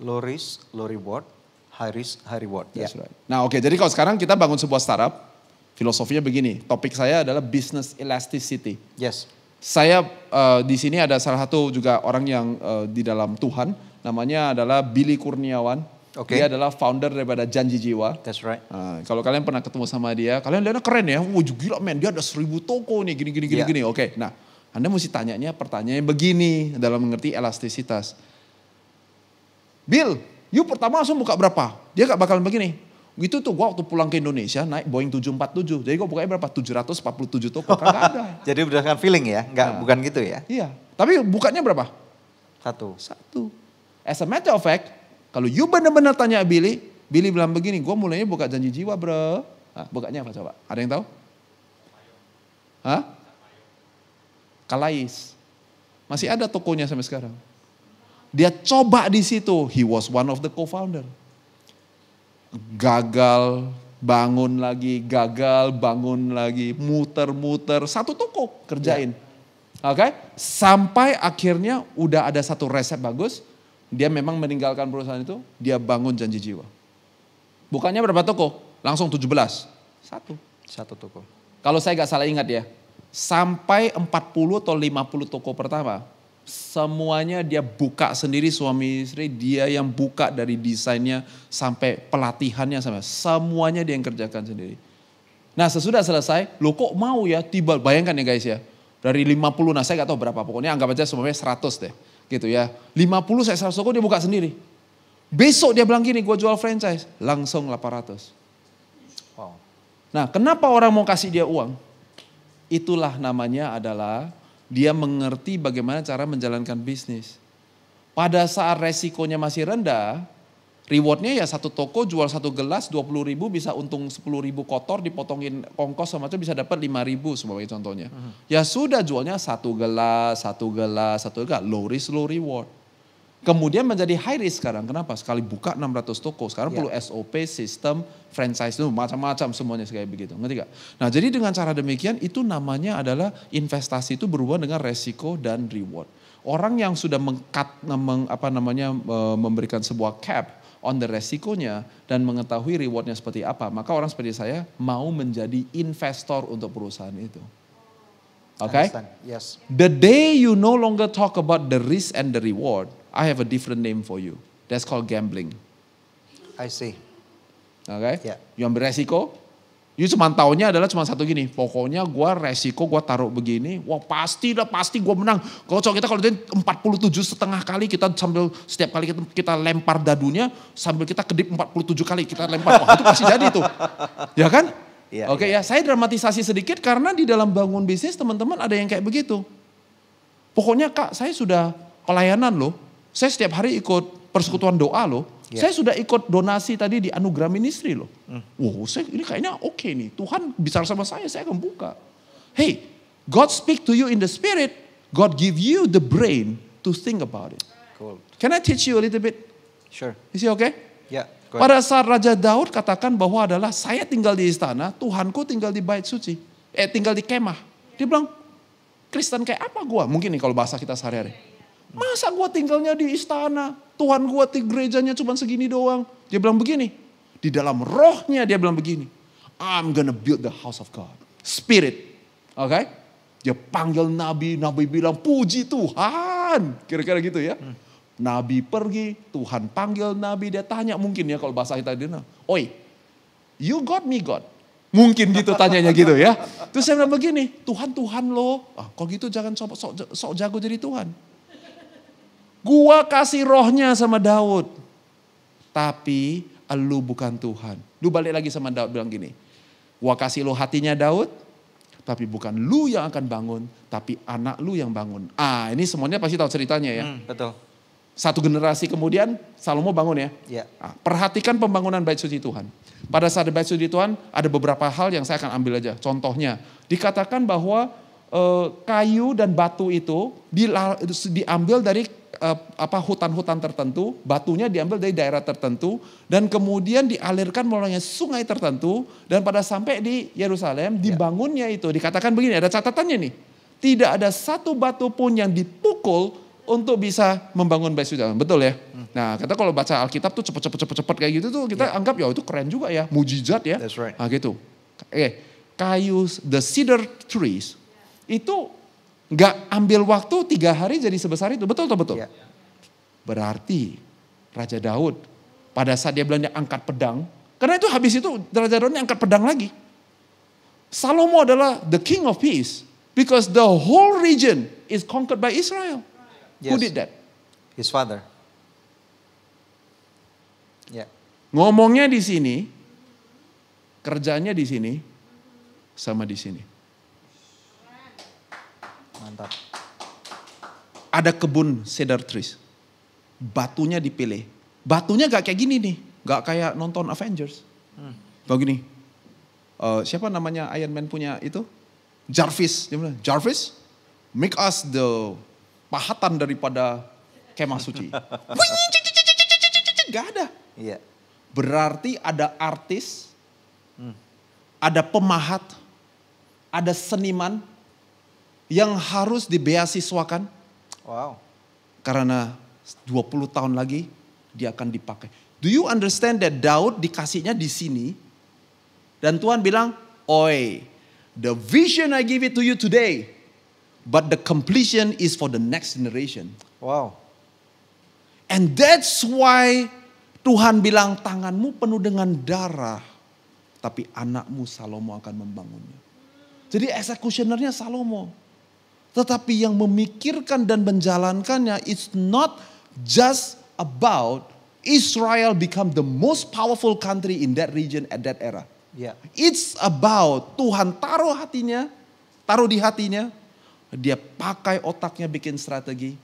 Low risk, low reward. High risk, high reward. That's right. Nah oke, jadi kalau sekarang kita bangun sebuah startup, filosofinya begini. Topik saya adalah business elasticity. Yes. Saya di sini ada salah satu juga orang yang di dalam Tuhan, namanya adalah Billy Kurniawan. Okay. Dia adalah founder daripada Janji Jiwa. That's right. Kalau kalian pernah ketemu sama dia, kalian lihatnya keren ya. Wah gila men, dia ada 1000 toko nih, gini. Oke, nah Anda mesti tanyanya pertanyaan begini dalam mengerti elastisitas. Bill, you pertama langsung buka berapa? Dia gak bakalan begini. Gitu tuh gua waktu pulang ke Indonesia naik Boeing 747. Jadi gua bukanya berapa? 747 toko. Kagak ada. Jadi berdasarkan feeling ya? Bukan gitu ya? Iya. Tapi bukanya berapa? 1. As a matter of fact, kalau you benar-benar tanya Billy bilang begini, gue mulainya buka Janji Jiwa bro. Nah, bukanya apa coba? Ada yang tahu? Hah? Kalais. Masih ada tokonya sampai sekarang. Dia coba di situ. He was one of the co-founder. Gagal, bangun lagi, gagal, bangun lagi, muter-muter, satu toko kerjain. Oke, sampai akhirnya udah ada satu resep bagus, dia memang meninggalkan perusahaan itu, dia bangun Janji Jiwa. Bukannya berapa toko? Langsung 17. Satu toko. Kalau saya gak salah ingat ya, sampai 40 atau 50 toko pertama, semuanya dia buka sendiri suami istri, dia yang buka dari desainnya sampai pelatihannya sampai semuanya dia yang kerjakan sendiri. Nah sesudah selesai, lo kok mau ya tiba, bayangkan ya guys ya, dari 50, nah saya gak tahu berapa, pokoknya anggap aja semuanya 100 deh, gitu ya. 50 saya 100 toko dia buka sendiri. Besok dia bilang gini, gue jual franchise, langsung 800. Wow. Nah kenapa orang mau kasih dia uang? Itulah namanya adalah dia mengerti bagaimana cara menjalankan bisnis. Pada saat resikonya masih rendah, rewardnya ya satu toko jual satu gelas 20.000 bisa untung 10.000 kotor, dipotongin ongkos sama macam bisa dapat 5.000 sebagai contohnya. Ya sudah jualnya satu gelas, low risk low reward. Kemudian menjadi high risk sekarang. Kenapa? Sekali buka 600 toko. Sekarang perlu SOP, sistem, franchise itu macam-macam semuanya kayak begitu. Ngerti gak? Nah jadi dengan cara demikian itu namanya adalah investasi itu berhubungan dengan resiko dan reward. Orang yang sudah memberikan sebuah cap on the resikonya dan mengetahui rewardnya seperti apa. Maka orang seperti saya mau menjadi investor untuk perusahaan itu. Okay? Yes. The day you no longer talk about the risk and the reward, I have a different name for you. That's called gambling. I see. Okay? Yeah. You ambil resiko, you cuma taunya adalah cuma satu gini, pokoknya gue resiko gue taruh begini, wah pasti gue menang. Kalau kita kalau 47,5 kali kita sambil setiap kali kita lempar dadunya sambil kita kedip 47 kali kita lempar, wah itu pasti jadi tuh. Ya kan? Yeah, Oke ya, saya dramatisasi sedikit karena di dalam bangun bisnis teman-teman ada yang kayak begitu. Pokoknya Kak, saya sudah pelayanan loh. Saya setiap hari ikut persekutuan doa loh. Yeah. Saya sudah ikut donasi tadi di Anugerah Ministry loh. Wow, ini kayaknya oke nih. Tuhan bicara sama saya akan buka. Hey, God speak to you in the spirit. God give you the brain to think about it. Cool. Can I teach you a little bit? Sure. Is it okay? Yeah. Pada saat Raja Daud katakan bahwa adalah saya tinggal di istana, Tuhanku tinggal di bait suci. Tinggal di kemah. Dia bilang, Kristen kayak apa gua? Mungkin nih kalau bahasa kita sehari-hari. Masa gua tinggalnya di istana? Tuhan gua di gerejanya cuma segini doang. Dia bilang begini. Di dalam rohnya dia bilang begini. I'm gonna build the house of God. Spirit. Okay? Dia panggil nabi, nabi bilang puji Tuhan. Kira-kira gitu ya. Nabi pergi, Tuhan panggil nabi, dia tanya mungkin ya kalau bahasa kita dia, oi, you got me God. Mungkin gitu tanyanya gitu ya. Terus saya bilang begini, Tuhan loh. Kalau gitu jangan sok jago jadi Tuhan. Gua kasih rohnya sama Daud. Tapi lu bukan Tuhan. Lu balik lagi sama Daud bilang gini. Gua kasih lo hatinya Daud. Tapi bukan lu yang akan bangun. Tapi anak lu yang bangun. Ini semuanya pasti tahu ceritanya ya. Betul. Satu generasi kemudian Salomo bangun ya. Yeah. Perhatikan pembangunan bait suci Tuhan. Pada saat bait suci Tuhan ada beberapa hal yang saya akan ambil aja. Contohnya dikatakan bahwa kayu dan batu itu diambil dari hutan-hutan tertentu, batunya diambil dari daerah tertentu dan kemudian dialirkan melalui sungai tertentu dan pada sampai di Yerusalem dibangunnya itu dikatakan begini, ada catatannya nih. Tidak ada satu batu pun yang dipukul untuk bisa membangun bait suci. Betul ya? Nah, kata kalau baca Alkitab tuh cepet kayak gitu tuh kita anggap ya itu keren juga ya, mujizat ya. That's right. Nah, gitu. Kayu, the cedar trees itu nggak ambil waktu 3 hari jadi sebesar itu. Betul atau betul? Yeah. Berarti Raja Daud pada saat dia bilang dia angkat pedang, karena itu habis itu Raja Daudnya angkat pedang lagi. Salomo adalah the king of peace because the whole region is conquered by Israel. Yes. Who did that? His father. Yeah. Ngomongnya di sini, kerjanya di sini, sama di sini. Mantap. Ada kebun cedar trees. Batunya dipilih. Batunya gak kayak gini nih. Gak kayak nonton Avengers. Begini. Siapa namanya Iron Man punya itu? Jarvis. Dia bilang, Jarvis, make us the pahatan daripada kemah suci. Gak ada. Iya. Berarti ada artis, ada pemahat, ada seniman yang harus dibeasiswakan. Wow. Karena 20 tahun lagi dia akan dipakai. Do you understand that Daud dikasihnya di sini dan Tuhan bilang, "Oi, the vision I give it to you today, but the completion is for the next generation." Wow. And that's why Tuhan bilang tanganmu penuh dengan darah, tapi anakmu Salomo akan membangunnya. Jadi executionernya Salomo. Tetapi yang memikirkan dan menjalankannya, it's not just about Israel become the most powerful country in that region at that era. Yeah. It's about Tuhan taruh di hatinya, dia pakai otaknya bikin strategi,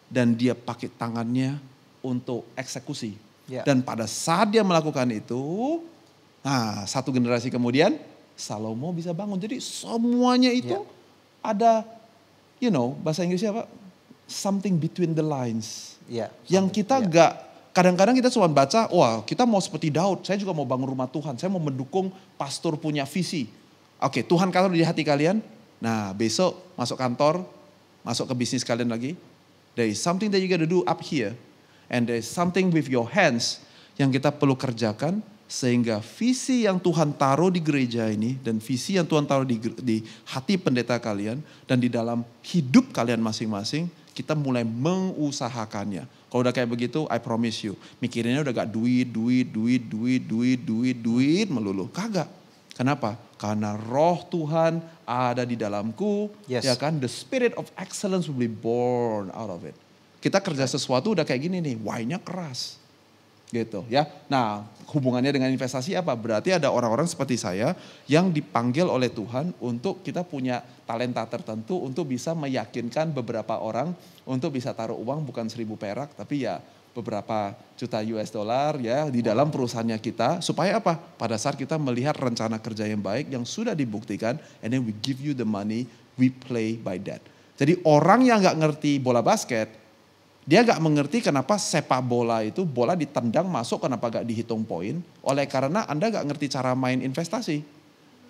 dan dia pakai tangannya untuk eksekusi. Yeah. Dan pada saat dia melakukan itu, nah satu generasi kemudian Salomo bisa bangun. Jadi semuanya itu ada, bahasa Inggrisnya apa? Something between the lines. Yeah. Yang kita kadang-kadang kita cuma baca, wah kita mau seperti Daud, saya juga mau bangun rumah Tuhan, saya mau mendukung pastor punya visi. Oke, Tuhan taruh di hati kalian, nah besok masuk kantor, masuk ke bisnis kalian lagi. There is something that you gotta do up here. And there is something with your hands yang kita perlu kerjakan. Sehingga visi yang Tuhan taruh di gereja ini dan visi yang Tuhan taruh di hati pendeta kalian dan di dalam hidup kalian masing-masing, kita mulai mengusahakannya. Kalau udah kayak begitu, I promise you, mikirinnya udah gak duit melulu. Kagak. Kenapa? Karena roh Tuhan ada di dalamku, ya kan? The spirit of excellence will be born out of it. Kita kerja sesuatu udah kayak gini nih, why-nya keras. Gitu ya. Nah, hubungannya dengan investasi apa? Berarti ada orang-orang seperti saya yang dipanggil oleh Tuhan untuk kita punya talenta tertentu untuk bisa meyakinkan beberapa orang untuk bisa taruh uang bukan 1.000 perak tapi ya beberapa juta US dollar ya di dalam perusahaannya kita supaya apa? Pada saat kita melihat rencana kerja yang baik yang sudah dibuktikan and then we give you the money, we play by that. Jadi orang yang gak ngerti bola basket, dia gak mengerti kenapa sepak bola itu bola ditendang masuk kenapa gak dihitung poin. Oleh karena Anda gak ngerti cara main investasi.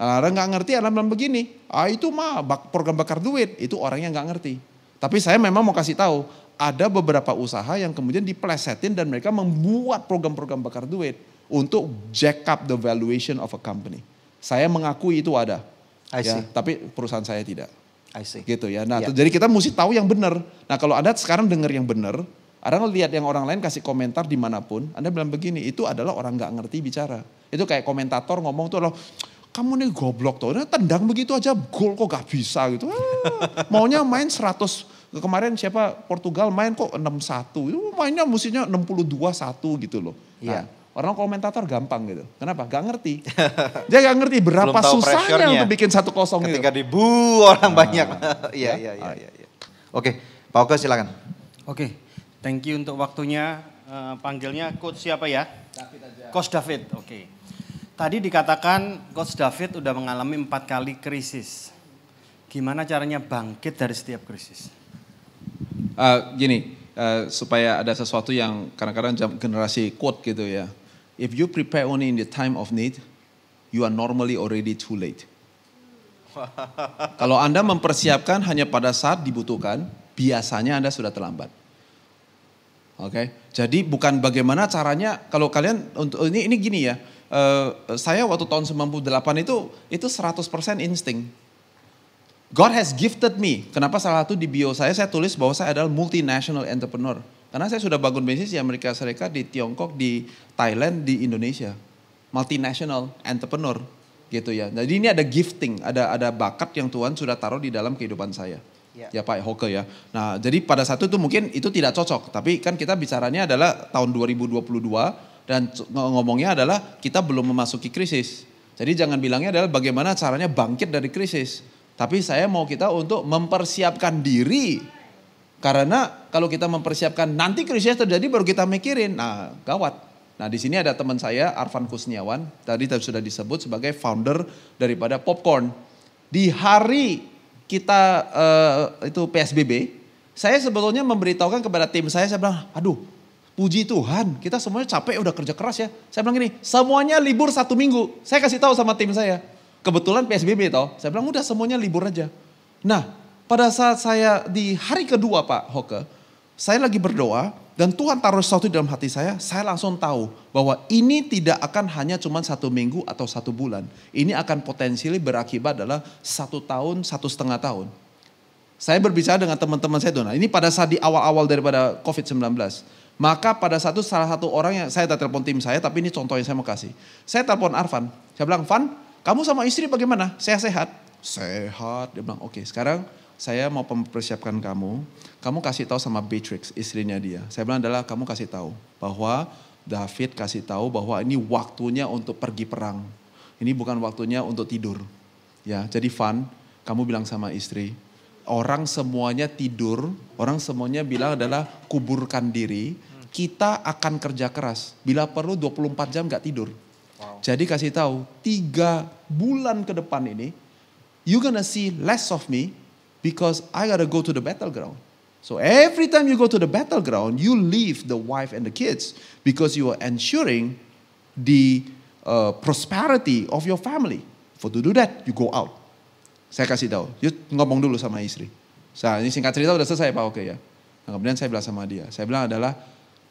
Anda gak ngerti Anda bilang begini. Itu mah program bakar duit. Itu orang yang gak ngerti. Tapi saya memang mau kasih tahu. Ada beberapa usaha yang kemudian diplesetin dan mereka membuat program-program bakar duit. Untuk jack up the valuation of a company. Saya mengakui itu ada. Ya, tapi perusahaan saya tidak. Gitu ya. Nah, jadi kita mesti tahu yang benar. Nah, kalau Anda sekarang dengar yang benar, Anda lihat yang orang lain kasih komentar dimanapun, Anda bilang begini, itu adalah orang nggak ngerti bicara. Itu kayak komentator ngomong tuh, kamu nih goblok tuh, tendang begitu aja gol kok gak bisa gitu. Maunya main 100, kemarin siapa Portugal main kok 6-1, itu mainnya mestinya 62-1 gitu loh. Nah, orang komentator gampang gitu. Kenapa? Gak ngerti. Dia gak ngerti berapa susahnya untuk bikin 1-0 gitu. Ketika orang banyak. Iya. Oke, Pak Oke silakan. Oke, thank you untuk waktunya. Panggilnya Coach siapa ya? David aja. Coach David, oke. Tadi dikatakan Coach David udah mengalami 4 kali krisis. Gimana caranya bangkit dari setiap krisis? Supaya ada sesuatu yang kadang-kadang generasi quote gitu ya. If you prepare only in the time of need, you are normally already too late. Kalau Anda mempersiapkan hanya pada saat dibutuhkan, biasanya Anda sudah terlambat. Oke, jadi bukan bagaimana caranya, kalau kalian, ini gini ya, saya waktu tahun 98 itu 100% insting. God has gifted me. Kenapa salah satu di bio saya tulis bahwa saya adalah multinational entrepreneur. Karena saya sudah bangun bisnis di Amerika Serikat, di Tiongkok, di Thailand, di Indonesia. Multinational entrepreneur gitu ya. Jadi ini ada gifting, ada bakat yang Tuhan sudah taruh di dalam kehidupan saya. Ya Pak Hoke ya. Nah jadi pada saat itu mungkin itu tidak cocok. Tapi kan kita bicaranya adalah tahun 2022 dan ngomongnya adalah kita belum memasuki krisis. Jadi jangan bilangnya adalah bagaimana caranya bangkit dari krisis. Tapi saya mau kita untuk mempersiapkan diri. Karena kalau kita mempersiapkan nanti krisis terjadi baru kita mikirin. Nah gawat. Nah di sini ada teman saya Arvan Kusniawan. Tadi sudah disebut sebagai founder daripada Popcorn. Di hari kita itu PSBB. Saya sebetulnya memberitahukan kepada tim saya bilang, aduh puji Tuhan kita semuanya capek udah kerja keras ya. Saya bilang gini, semuanya libur 1 minggu. Saya kasih tahu sama tim saya. Kebetulan PSBB toh, saya bilang udah semuanya libur aja. Nah pada saat saya di hari kedua Pak Hoke, saya lagi berdoa dan Tuhan taruh sesuatu di dalam hati saya langsung tahu bahwa ini tidak akan hanya cuma 1 minggu atau 1 bulan. Ini akan potensial berakibat adalah 1 tahun, 1,5 tahun. Saya berbicara dengan teman-teman saya, nah ini pada saat di awal-awal daripada COVID-19. Maka pada salah satu orang yang saya telepon tim saya, tapi ini contoh yang saya mau kasih. Saya telepon Arfan, saya bilang, Van, kamu sama istri bagaimana? Saya sehat. Sehat, dia bilang, oke, sekarang saya mau mempersiapkan kamu kasih tahu sama Beatrix, istrinya dia. Saya bilang adalah kamu kasih tahu bahwa David kasih tahu bahwa ini waktunya untuk pergi perang. Ini bukan waktunya untuk tidur. Ya, jadi Van, kamu bilang sama istri, orang semuanya tidur, orang semuanya bilang adalah kuburkan diri, kita akan kerja keras. Bila perlu 24 jam gak tidur. Wow. Jadi kasih tahu, 3 bulan ke depan ini, you gonna see less of me because I gotta go to the battleground. So every time you go to the battleground, you leave the wife and the kids because you are ensuring the prosperity of your family. For to do that, you go out. Saya kasih tahu, yuk ngomong dulu sama istri. Ini singkat cerita udah selesai Pak Oke ya. Nah, kemudian saya bilang sama dia, saya bilang adalah,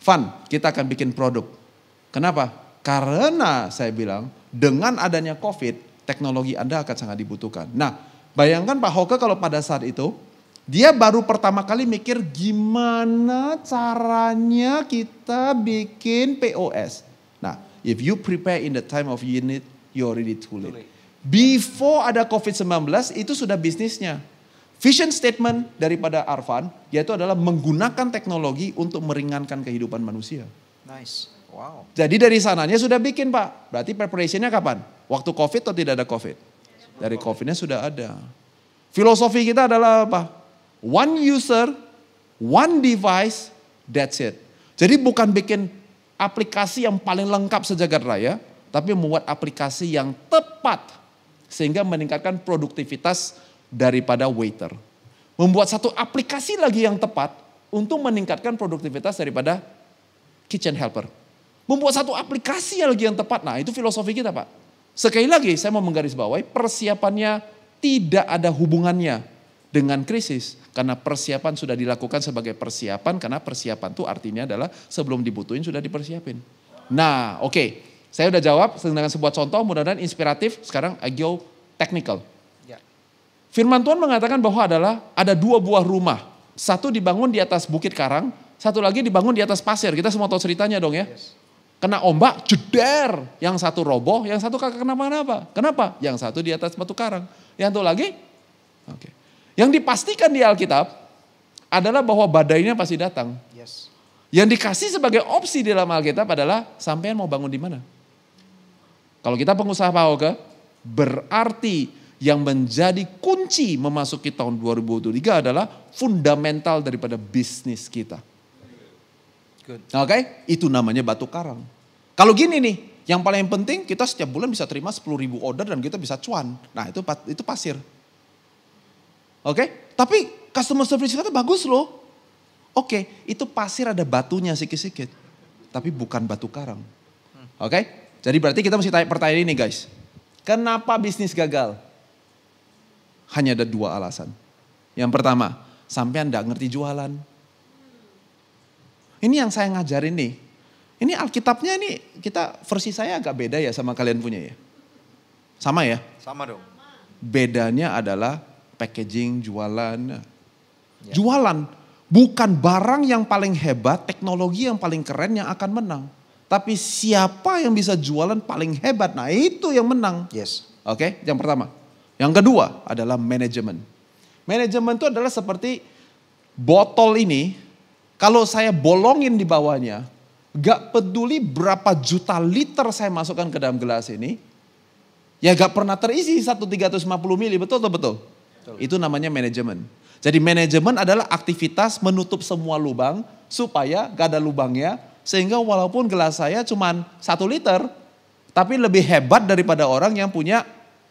Van, kita akan bikin produk. Kenapa? Karena saya bilang dengan adanya COVID, teknologi Anda akan sangat dibutuhkan. Nah, bayangkan Pak Hoke kalau pada saat itu, dia baru pertama kali mikir gimana caranya kita bikin POS. Nah, if you prepare in the time of unit, you already too late. Before ada COVID-19 itu sudah bisnisnya. Vision statement daripada Arfan yaitu adalah menggunakan teknologi untuk meringankan kehidupan manusia. Nice. Wow. Jadi dari sananya sudah bikin Pak. Berarti preparationnya kapan? Waktu COVID atau tidak ada COVID? Dari COVID-nya sudah ada. Filosofi kita adalah apa? One user, one device, that's it. Jadi bukan bikin aplikasi yang paling lengkap sejagat raya, tapi membuat aplikasi yang tepat sehingga meningkatkan produktivitas daripada waiter. Membuat satu aplikasi lagi yang tepat untuk meningkatkan produktivitas daripada kitchen helper. Membuat satu aplikasi lagi yang tepat, nah itu filosofi kita Pak. Sekali lagi saya mau menggarisbawahi persiapannya tidak ada hubungannya dengan krisis. Karena persiapan sudah dilakukan sebagai persiapan, karena persiapan itu artinya adalah sebelum dibutuhin sudah dipersiapin. Nah oke. Saya udah jawab dengan sebuah contoh, mudah-mudahan inspiratif. Sekarang I go technical. Ya. Firman Tuhan mengatakan bahwa ada 2 buah rumah. Satu dibangun di atas bukit karang, satu lagi dibangun di atas pasir. Kita semua tahu ceritanya dong ya. Yes. Kena ombak, jeder. Yang satu roboh, yang satu kagak kenapa-napa. Kenapa? Yang satu di atas batu karang. Yang satu lagi, oke. Yang dipastikan di Alkitab adalah bahwa badainya pasti datang. Yes. Yang dikasih sebagai opsi di dalam Alkitab adalah sampean mau bangun di mana? Kalau kita pengusaha Pak Hoke, berarti yang menjadi kunci memasuki tahun 2023 adalah fundamental daripada bisnis kita. Oke, itu namanya batu karang. Kalau gini nih, yang paling penting kita setiap bulan bisa terima 10.000 order dan kita bisa cuan. Nah itu pasir. Oke, tapi customer service kita bagus loh. Oke, itu pasir ada batunya sikit-sikit. Tapi bukan batu karang. Oke? Jadi berarti kita mesti tanya pertanyaan ini guys. Kenapa bisnis gagal? Hanya ada 2 alasan. Yang pertama, sampean enggak ngerti jualan. Ini yang saya ngajarin nih. Ini Alkitabnya ini versi saya agak beda ya sama kalian punya ya. Sama ya? Sama dong. Bedanya adalah packaging, jualan. Ya. Jualan bukan barang yang paling hebat, teknologi yang paling keren yang akan menang. Tapi siapa yang bisa jualan paling hebat, nah itu yang menang. Yes. Oke, yang pertama. Yang kedua adalah manajemen. Manajemen itu adalah seperti botol ini, kalau saya bolongin di bawahnya, gak peduli berapa juta liter saya masukkan ke dalam gelas ini, ya gak pernah terisi 350 mili, betul atau betul? Itu namanya manajemen. Jadi manajemen adalah aktivitas menutup semua lubang supaya gak ada lubangnya. Sehingga walaupun gelas saya cuma 1 liter, tapi lebih hebat daripada orang yang punya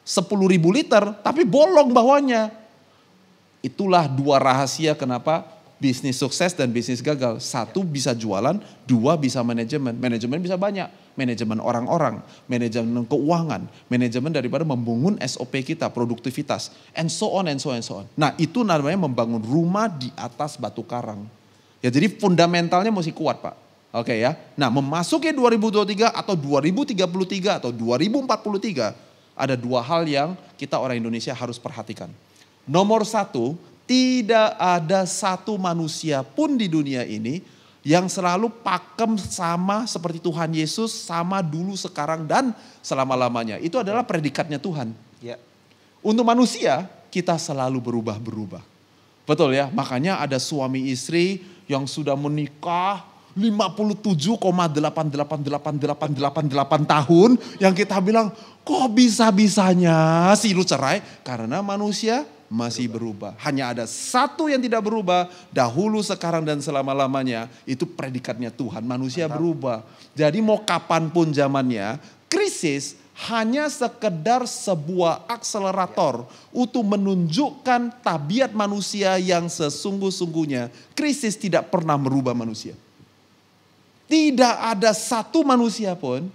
10.000 liter, tapi bolong bawahnya. Itulah 2 rahasia kenapa bisnis sukses dan bisnis gagal. Satu bisa jualan, dua bisa manajemen. Manajemen bisa banyak. Manajemen orang-orang, manajemen keuangan, manajemen daripada membangun SOP kita, produktivitas, and so on, and so on, and so on. Nah itu namanya membangun rumah di atas batu karang. Ya jadi fundamentalnya mesti kuat Pak. Oke ya. Nah memasuki 2023 atau 2033 atau 2043, ada dua hal yang kita orang Indonesia harus perhatikan. Nomor satu, tidak ada satu manusia pun di dunia ini yang selalu pakem sama seperti Tuhan Yesus, sama dulu, sekarang, dan selama-lamanya. Itu adalah predikatnya Tuhan. Ya. Untuk manusia, kita selalu berubah-berubah. Betul ya, makanya ada suami istri yang sudah menikah 57,88888 tahun yang kita bilang, kok bisa-bisanya sih lu cerai? Karena manusia masih berubah. Hanya ada satu yang tidak berubah, dahulu, sekarang, dan selama-lamanya. Itu predikatnya Tuhan, manusia berubah. Jadi mau kapanpun zamannya, krisis hanya sekedar sebuah akselerator untuk menunjukkan tabiat manusia yang sesungguh-sungguhnya. Krisis tidak pernah merubah manusia. Tidak ada satu manusia pun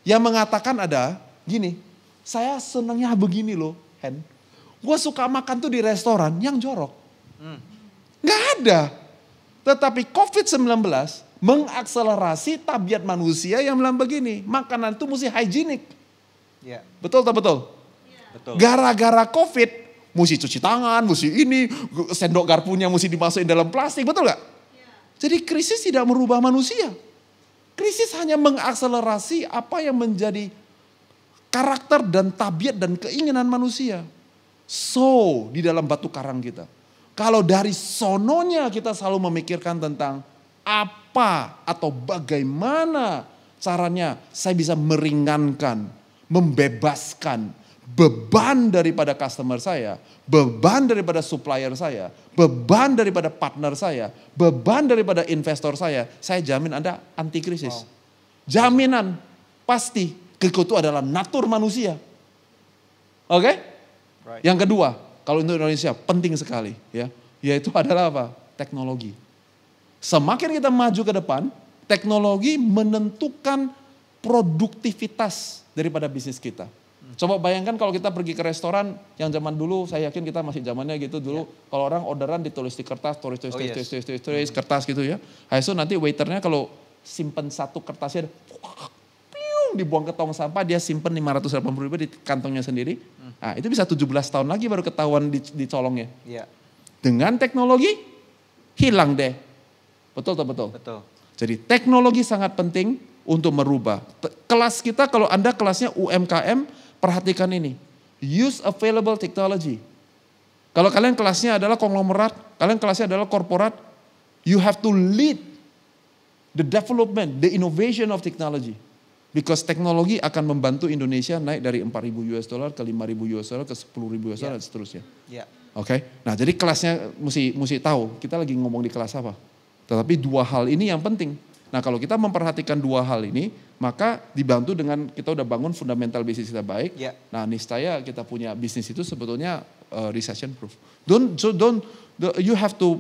yang mengatakan ada, gini, saya senangnya begini loh, Hen. Gue suka makan tuh di restoran yang jorok. Gak ada. Tetapi COVID-19 mengakselerasi tabiat manusia yang bilang begini, makanan itu mesti higienik. Ya. Betul tak betul? Betul. Gara-gara COVID, mesti cuci tangan, mesti ini, sendok garpunya mesti dimasukin dalam plastik, betul gak? Jadi krisis tidak merubah manusia. Krisis hanya mengakselerasi apa yang menjadi karakter dan tabiat dan keinginan manusia. So, di dalam batu karang kita. Kalau dari sononya kita selalu memikirkan tentang apa atau bagaimana caranya saya bisa meringankan, membebaskan beban daripada customer saya, beban daripada supplier saya, beban daripada partner saya, beban daripada investor saya jamin Anda anti krisis. Wow. Jaminan pasti, itu adalah natur manusia. Oke? Right. Yang kedua, kalau untuk Indonesia penting sekali ya, yaitu adalah apa? Teknologi. Semakin kita maju ke depan, teknologi menentukan produktivitas daripada bisnis kita. Coba bayangkan kalau kita pergi ke restoran yang zaman dulu, saya yakin kita masih zamannya gitu dulu. Kalau orang orderan ditulis di kertas, tulis kertas gitu ya. Habis itu nanti waiternya kalau simpen satu kertasnya, dibuang ke tong sampah, dia simpen 580 ribu di kantongnya sendiri. Nah, itu bisa 17 tahun lagi baru ketahuan dicolongnya. Ya. Dengan teknologi hilang deh. Betul atau betul? Betul. Jadi teknologi sangat penting untuk merubah. Kelas kita, kalau Anda kelasnya UMKM, perhatikan ini. Use available technology. Kalau kalian kelasnya adalah konglomerat, kalian kelasnya adalah korporat, you have to lead the development, the innovation of technology. Because teknologi akan membantu Indonesia naik dari 4.000 US dollar ke 5.000 US dollar ke 10.000 US dollar dan seterusnya. Oke, nah jadi kelasnya mesti tahu kita lagi ngomong di kelas apa. Tetapi dua hal ini yang penting. Nah kalau kita memperhatikan dua hal ini, maka dibantu dengan kita udah bangun fundamental bisnis kita baik. Nah niscaya kita punya bisnis itu sebetulnya recession proof. You have to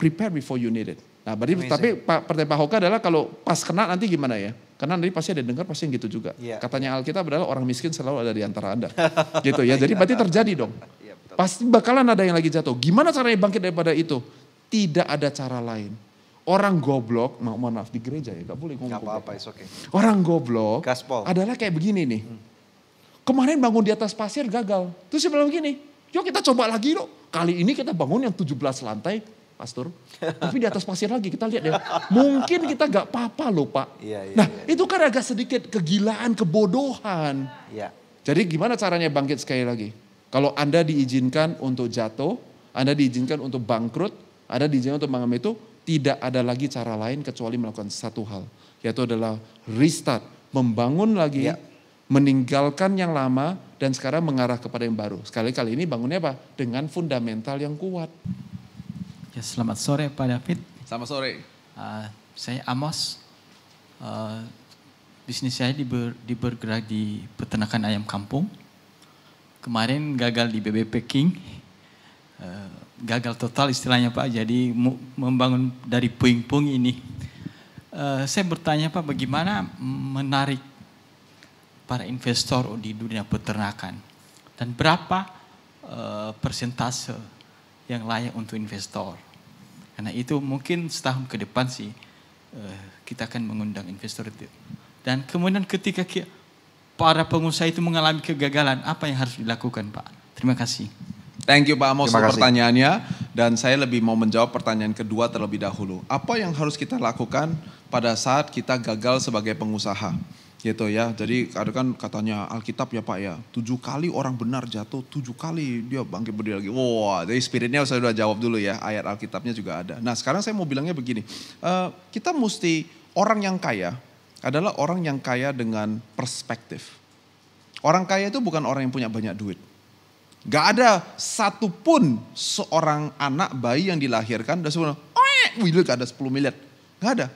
prepare before you need it. Nah tapi pertanyaan Pak Hoka adalah kalau pas kena nanti gimana ya? Karena nanti pasti ada dengar pasti yang gitu juga. Katanya Alkitab adalah orang miskin selalu ada di antara Anda. Gitu ya. Jadi berarti terjadi dong. Pasti bakalan ada yang lagi jatuh. Gimana caranya bangkit daripada itu? Tidak ada cara lain. Orang goblok, maaf di gereja ya, gak boleh ngomong. Gak apa-apa, okay. Orang goblok adalah kayak begini nih. Kemarin bangun di atas pasir gagal. Terus dia bilang begini, yuk kita coba lagi loh. Kali ini kita bangun yang 17 lantai, pastor. Tapi di atas pasir lagi, kita lihat ya. Mungkin kita gak apa-apa loh Pak. Itu kan agak sedikit kegilaan, kebodohan. Jadi gimana caranya bangkit sekali lagi? Kalau Anda diizinkan untuk jatuh, Anda diizinkan untuk bangkrut, Anda diizinkan untuk mengalami itu, tidak ada lagi cara lain kecuali melakukan satu hal. Yaitu adalah restart, membangun lagi, meninggalkan yang lama, dan sekarang mengarah kepada yang baru. Sekali-kali ini bangunnya apa? Dengan fundamental yang kuat. Ya, selamat sore Pak David. Selamat sore. Saya Amos. Bisnis saya bergerak di peternakan ayam kampung. Kemarin gagal di BB Packing. gagal total istilahnya Pak. Jadi membangun dari puing-puing ini. Saya bertanya Pak, bagaimana menarik para investor di dunia peternakan dan berapa persentase yang layak untuk investor? Karena itu mungkin setahun ke depan sih kita akan mengundang investor itu. Dan kemudian ketika para pengusaha itu mengalami kegagalan, apa yang harus dilakukan Pak? Terima kasih. Thank you Pak Amos Terima untuk kasih. pertanyaannya. Dan saya lebih mau menjawab pertanyaan kedua terlebih dahulu. Apa yang harus kita lakukan pada saat kita gagal sebagai pengusaha? Gitu ya, jadi kan katanya Alkitab ya Pak ya, 7 kali orang benar jatuh, 7 kali dia bangkit berdiri lagi. Wah, jadi spiritnya saya sudah jawab dulu ya, ayat Alkitabnya juga ada. Nah sekarang saya mau bilangnya begini, kita mesti, orang yang kaya adalah orang yang kaya dengan perspektif. Orang kaya itu bukan orang yang punya banyak duit. Gak ada satupun seorang anak bayi yang dilahirkan dan semua, wih ada 10 miliar. Gak ada.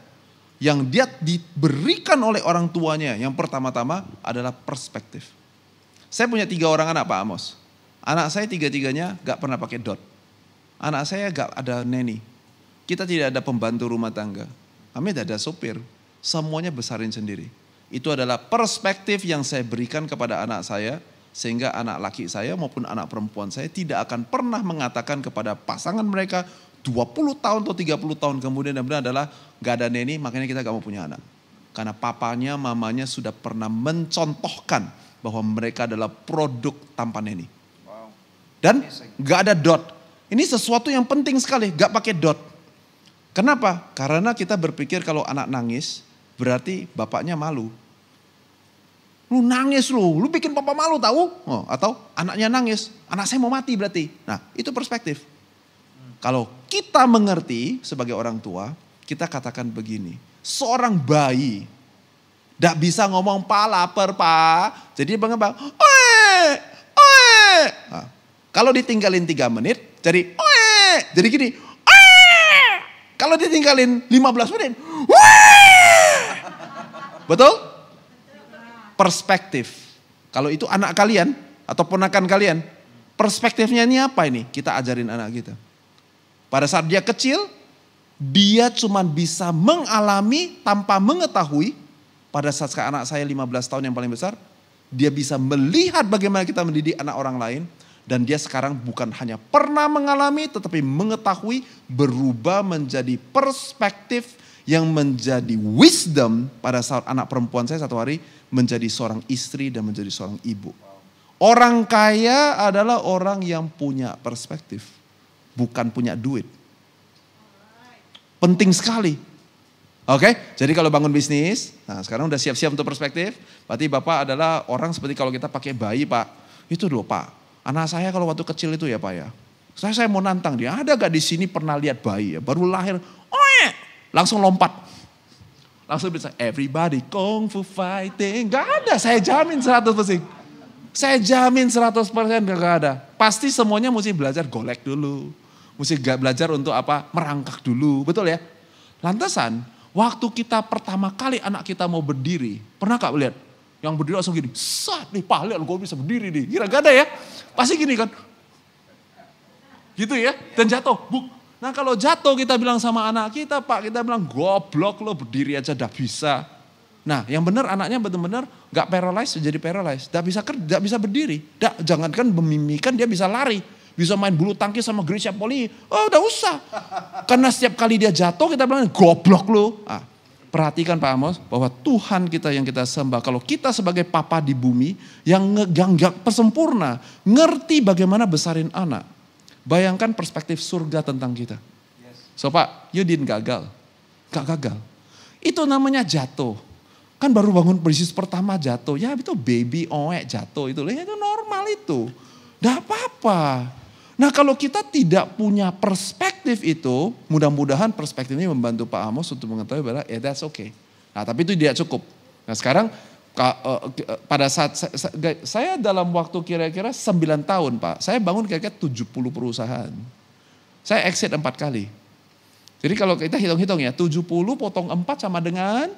Yang dia diberikan oleh orang tuanya yang pertama-tama adalah perspektif. Saya punya 3 orang anak Pak Amos. Anak saya 3-3-nya gak pernah pakai dot. Anak saya gak ada neni. Kita tidak ada pembantu rumah tangga. Kami tidak ada sopir. Semuanya besarin sendiri. Itu adalah perspektif yang saya berikan kepada anak saya. Sehingga anak laki saya maupun anak perempuan saya tidak akan pernah mengatakan kepada pasangan mereka 20 tahun atau 30 tahun kemudian benar adalah gak ada neni, makanya kita gak mau punya anak. Karena papanya, mamanya sudah pernah mencontohkan bahwa mereka adalah produk tanpa neni. Dan gak ada dot. Ini sesuatu yang penting sekali, gak pakai dot. Kenapa? Karena kita berpikir kalau anak nangis berarti bapaknya malu. Lu nangis lu bikin papa malu tahu? Oh, atau anaknya nangis, anak saya mau mati berarti. Nah itu perspektif. Kalau kita mengerti sebagai orang tua, kita katakan begini. Seorang bayi gak bisa ngomong pak lapar pak. Jadi bang, nah, kalau ditinggalin 3 menit, jadi gini. Kalau ditinggalin 15 menit, betul? Perspektif. Kalau itu anak kalian atau ponakan kalian, perspektifnya ini apa ini? Kita ajarin anak kita. Pada saat dia kecil, dia cuma bisa mengalami tanpa mengetahui. Pada saat anak saya 15 tahun yang paling besar, dia bisa melihat bagaimana kita mendidik anak orang lain. Dan dia sekarang bukan hanya pernah mengalami, tetapi mengetahui, berubah menjadi perspektif yang menjadi wisdom pada saat anak perempuan saya satu hari menjadi seorang istri dan menjadi seorang ibu. Orang kaya adalah orang yang punya perspektif, bukan punya duit. Penting sekali. Oke, jadi kalau bangun bisnis, nah sekarang udah siap-siap untuk perspektif, berarti Bapak adalah orang seperti kalau kita pakai bayi Pak, itu loh Pak, anak saya kalau waktu kecil itu ya Pak ya, saya mau nantang dia, ada gak di sini pernah lihat bayi ya, baru lahir, langsung lompat. Langsung bisa, everybody kung fu fighting. Gak ada, saya jamin 100%. Saya jamin 100% gak ada. Pasti semuanya mesti belajar golek dulu. Mesti belajar untuk apa? Merangkak dulu, betul ya? Lantasan, waktu kita pertama kali anak kita mau berdiri, pernah gak lihat? Yang berdiri langsung gini, sat nih Pak, lihat gue bisa berdiri nih. Kira gak ada ya? Pasti gini kan? Gitu ya, dan jatuh, Nah kalau jatuh kita bilang sama anak kita Pak, kita bilang goblok lo berdiri aja dah bisa. Nah yang benar anaknya benar-benar gak paralyzed jadi paralyzed. Gak bisa berdiri. Jangankan memimikan dia bisa lari. Bisa main bulu tangkis sama Grisha Poli. Oh udah usah. Karena setiap kali dia jatuh kita bilang goblok lo. Perhatikan Pak Amos bahwa Tuhan kita yang kita sembah. Kalau kita sebagai papa di bumi yang gak pesempurna. Ngerti bagaimana besarin anak. Bayangkan perspektif surga tentang kita. So Pak, you didn't gagal. Gak gagal. Itu namanya jatuh. Kan baru bangun bisnis pertama jatuh. Ya itu baby jatuh itu. Ya, itu normal itu. Gak apa-apa. Nah kalau kita tidak punya perspektif itu, mudah-mudahan perspektif ini membantu Pak Amos untuk mengetahui bahwa that's okay. Nah tapi itu tidak cukup. Nah sekarang pada saat saya dalam waktu kira-kira 9 tahun Pak, saya bangun kira-kira 70 perusahaan. Saya exit 4 kali. Jadi kalau kita hitung-hitung ya, 70 potong 4 sama dengan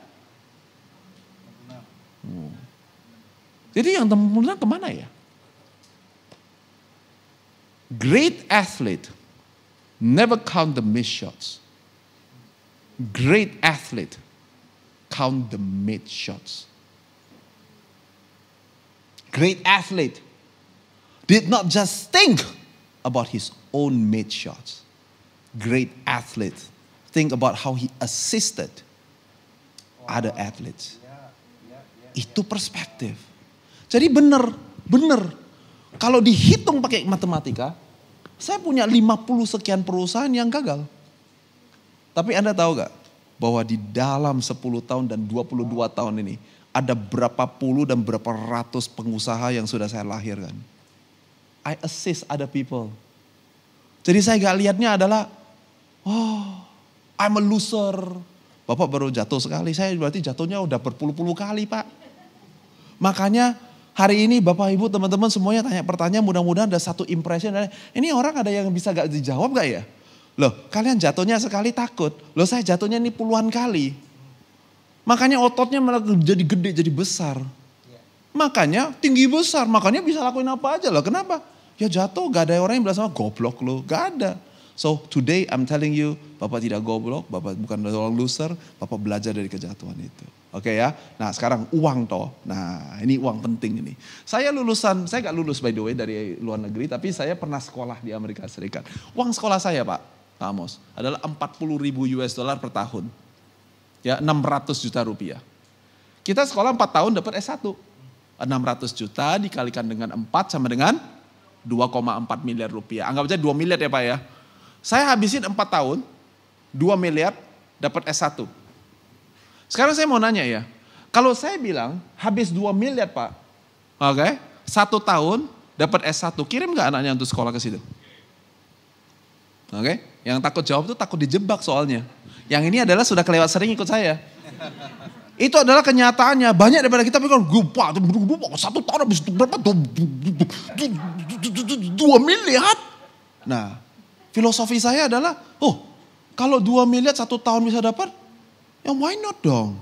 Jadi yang teman-teman kemana ya? Great athlete never count the missed shots. Great athlete count the made shots. Great athlete did not just think about his own made shots. Great athlete think about how he assisted other athletes. Itu perspektif. Jadi benar. Kalau dihitung pakai matematika, saya punya 50 sekian perusahaan yang gagal. Tapi Anda tahu gak bahwa di dalam 10 tahun dan 22 tahun ini ada berapa puluh dan berapa ratus pengusaha yang sudah saya lahirkan. I assist other people. Jadi saya gak lihatnya adalah, I'm a loser. Bapak baru jatuh sekali, saya berarti jatuhnya udah berpuluh-puluh kali Pak. Makanya hari ini Bapak Ibu teman-teman semuanya tanya pertanyaan, mudah-mudahan ada satu impression. Ini orang ada yang bisa gak dijawab gak ya? Loh kalian jatuhnya sekali takut, loh saya jatuhnya ini puluhan kali. Makanya ototnya malah jadi gede, jadi besar. Makanya tinggi besar, makanya bisa lakuin apa aja loh. Kenapa? Ya jatuh, gak ada orang yang bilang sama goblok lo, gak ada. So today I'm telling you, Bapak tidak goblok, Bapak bukan orang loser, Bapak belajar dari kejatuhan itu. Oke ya, nah sekarang uang toh, nah ini uang penting ini. Saya gak lulus by the way dari luar negeri, tapi saya pernah sekolah di Amerika Serikat. Uang sekolah saya Pak Amos adalah 40.000 US dollar per tahun. Ya 600 juta rupiah. Kita sekolah 4 tahun dapat S1. 600 juta dikalikan dengan 4 sama dengan 2,4 miliar rupiah. Anggap aja 2 miliar ya Pak ya. Saya habisin 4 tahun, 2 miliar dapat S1. Sekarang saya mau nanya ya, kalau saya bilang habis 2 miliar Pak, oke, 1 tahun dapat S1, kirim gak anaknya untuk sekolah ke situ? Oke, yang takut jawab itu takut dijebak soalnya. Yang ini adalah sudah kelewat sering ikut saya. Itu adalah kenyataannya, banyak daripada kita pikir, gue 1 tahun habis berapa? 2 miliar. Nah, filosofi saya adalah, kalau 2 miliar 1 tahun bisa dapat, ya why not dong?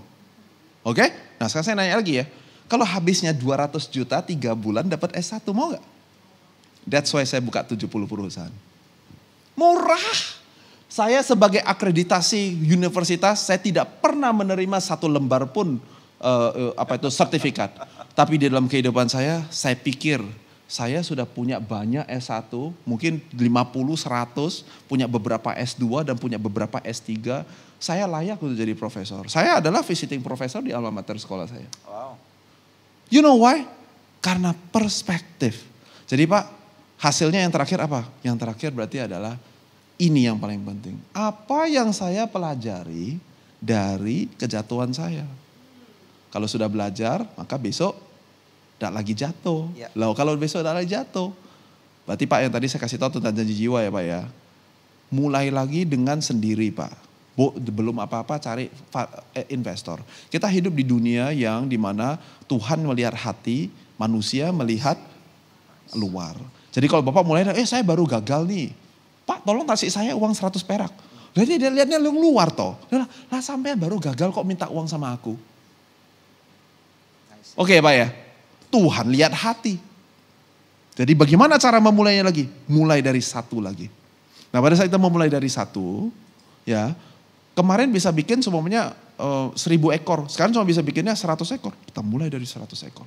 Oke? Nah sekarang saya nanya lagi ya. Kalau habisnya 200 juta 3 bulan dapat S1 mau gak? That's why saya buka 70 perusahaan. Murah. Saya sebagai akreditasi universitas, saya tidak pernah menerima 1 lembar pun sertifikat. Tapi di dalam kehidupan saya pikir saya sudah punya banyak S1, mungkin 50, 100, punya beberapa S2 dan punya beberapa S3. Saya layak untuk jadi profesor. Saya adalah visiting professor di alma mater sekolah saya. Wow. You know why? Karena perspektif. Jadi Pak, hasilnya yang terakhir apa? Yang terakhir berarti adalah ini yang paling penting. Apa yang saya pelajari dari kejatuhan saya? Kalau sudah belajar, maka besok tidak lagi jatuh. Ya. Lalu kalau besok tidak lagi jatuh. Berarti Pak yang tadi saya kasih tahu tentang janji jiwa ya Pak ya. Mulai lagi dengan sendiri Pak. Belum apa-apa cari investor. Kita hidup di dunia yang dimana Tuhan melihat hati, manusia melihat luar. Jadi kalau Bapak mulai, saya baru gagal nih. Pak tolong kasih saya uang 100 perak. Jadi dia lihatnya yang luar toh. Lah sampai baru gagal kok minta uang sama aku. Oke Pak ya. Tuhan lihat hati. Jadi bagaimana cara memulainya lagi? Mulai dari 1 lagi. Nah pada saat kita memulai dari 1, ya kemarin bisa bikin semuanya 1000 ekor. Sekarang cuma bisa bikinnya 100 ekor. Kita mulai dari 100 ekor.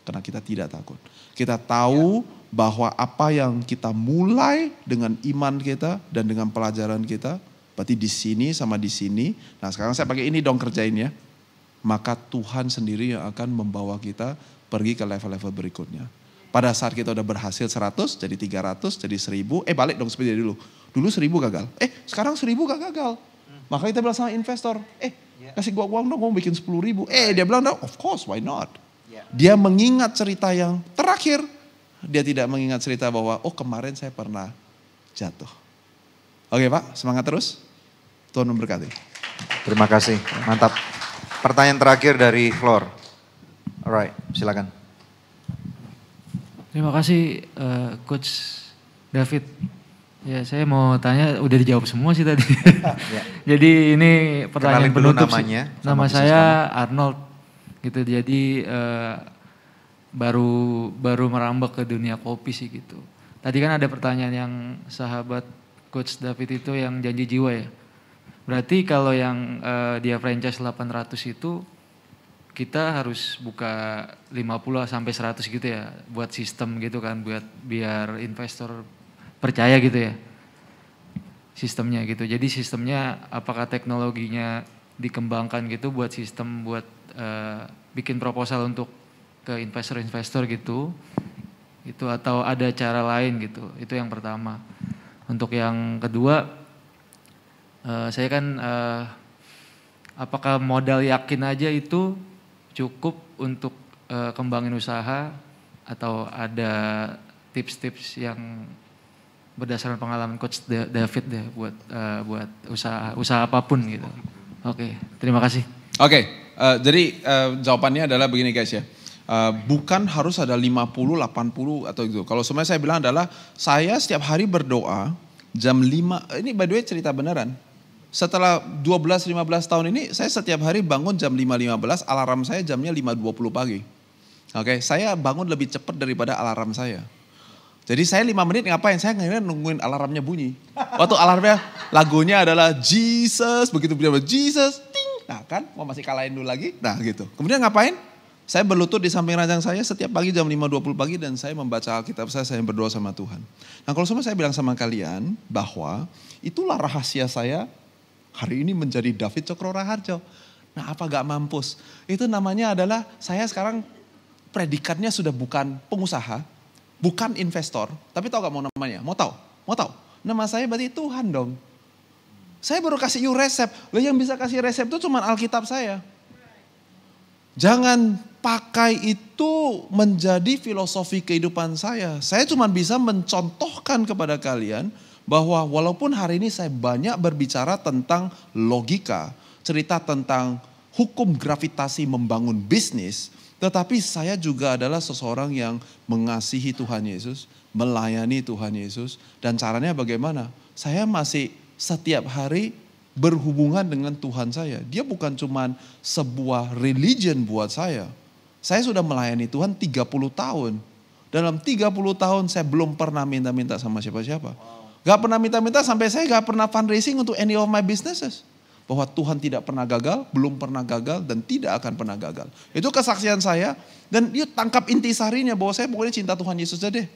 Karena kita tidak takut. Kita tahu bahwa apa yang kita mulai dengan iman kita dan dengan pelajaran kita, berarti di sini sama di sini. Nah sekarang saya pakai ini dong kerjain ya. Maka Tuhan sendiri yang akan membawa kita pergi ke level-level berikutnya. Pada saat kita udah berhasil 100, jadi 300, jadi 1000. Balik dong seperti dulu. Dulu 1000 gagal. Sekarang 1000 gak gagal. Maka kita bilang sama investor, kasih gua uang dong, gua bikin 10.000. Dia bilang, of course, why not? Dia mengingat cerita yang terakhir. Dia tidak mengingat cerita bahwa, kemarin saya pernah jatuh. Oke Pak, semangat terus. Tuhan memberkati. Terima kasih, mantap. Pertanyaan terakhir dari Flor. Alright, silakan. Terima kasih Coach David. Ya saya mau tanya, udah dijawab semua sih tadi. Ya. Jadi ini pertanyaan penutup namanya, sih. Nama saya Arnold. Gitu. Jadi baru merambah ke dunia kopi sih gitu. tadi kan ada pertanyaan yang sahabat Coach David itu yang janji jiwa ya. Berarti kalau yang dia franchise 800 itu kita harus buka 50 sampai 100 gitu ya buat sistem gitu kan, buat biar investor percaya gitu ya. Sistemnya gitu. Jadi sistemnya apakah teknologinya dikembangkan gitu buat sistem buat bikin proposal untuk ke investor-investor gitu. Itu atau ada cara lain gitu. Itu yang pertama. Untuk yang kedua saya kan apakah modal yakin aja itu cukup untuk kembangin usaha atau ada tips-tips yang berdasarkan pengalaman Coach David deh buat usaha apapun gitu. Oke, terima kasih. Oke, jadi jawabannya adalah begini guys ya. Bukan harus ada 50, 80 atau gitu. Kalau sebenarnya saya bilang adalah saya setiap hari berdoa jam 5, ini by the way cerita beneran. Setelah 12-15 tahun ini saya setiap hari bangun jam 5.15, alarm saya jamnya 5.20 pagi. Oke, saya bangun lebih cepat daripada alarm saya. Jadi saya 5 menit ngapain? Saya nungguin alarmnya bunyi. Waktu alarmnya lagunya adalah Jesus, begitu bilang Jesus, ting. Nah kan, mau masih kalahin dulu lagi. Nah gitu. Kemudian ngapain? Saya berlutut di samping ranjang saya setiap pagi jam 5.20 pagi dan saya membaca Alkitab saya berdoa sama Tuhan. Nah kalau semua saya bilang sama kalian bahwa itulah rahasia saya hari ini menjadi David Cokro Raharjo. Nah apa gak mampus? Itu namanya adalah saya sekarang predikatnya sudah bukan pengusaha, bukan investor, tapi tahu gak mau namanya? Mau tahu? Mau tahu? Nama saya berarti Tuhan dong. Saya baru kasih you resep. Loh yang bisa kasih resep itu cuma Alkitab saya. Jangan pakai itu menjadi filosofi kehidupan saya. Saya cuma bisa mencontohkan kepada kalian bahwa walaupun hari ini saya banyak berbicara tentang logika, cerita tentang hukum gravitasi membangun bisnis, tetapi saya juga adalah seseorang yang mengasihi Tuhan Yesus, melayani Tuhan Yesus, dan caranya bagaimana? Saya masih setiap hari berhubungan dengan Tuhan saya. Dia bukan cuma sebuah religion buat saya. Saya sudah melayani Tuhan 30 tahun. Dalam 30 tahun saya belum pernah minta-minta sama siapa-siapa. Gak pernah minta-minta sampai saya gak pernah fundraising untuk any of my businesses. Bahwa Tuhan tidak pernah gagal, belum pernah gagal, dan tidak akan pernah gagal. Itu kesaksian saya, dan yuk tangkap intisarinya bahwa saya pokoknya cinta Tuhan Yesus aja deh.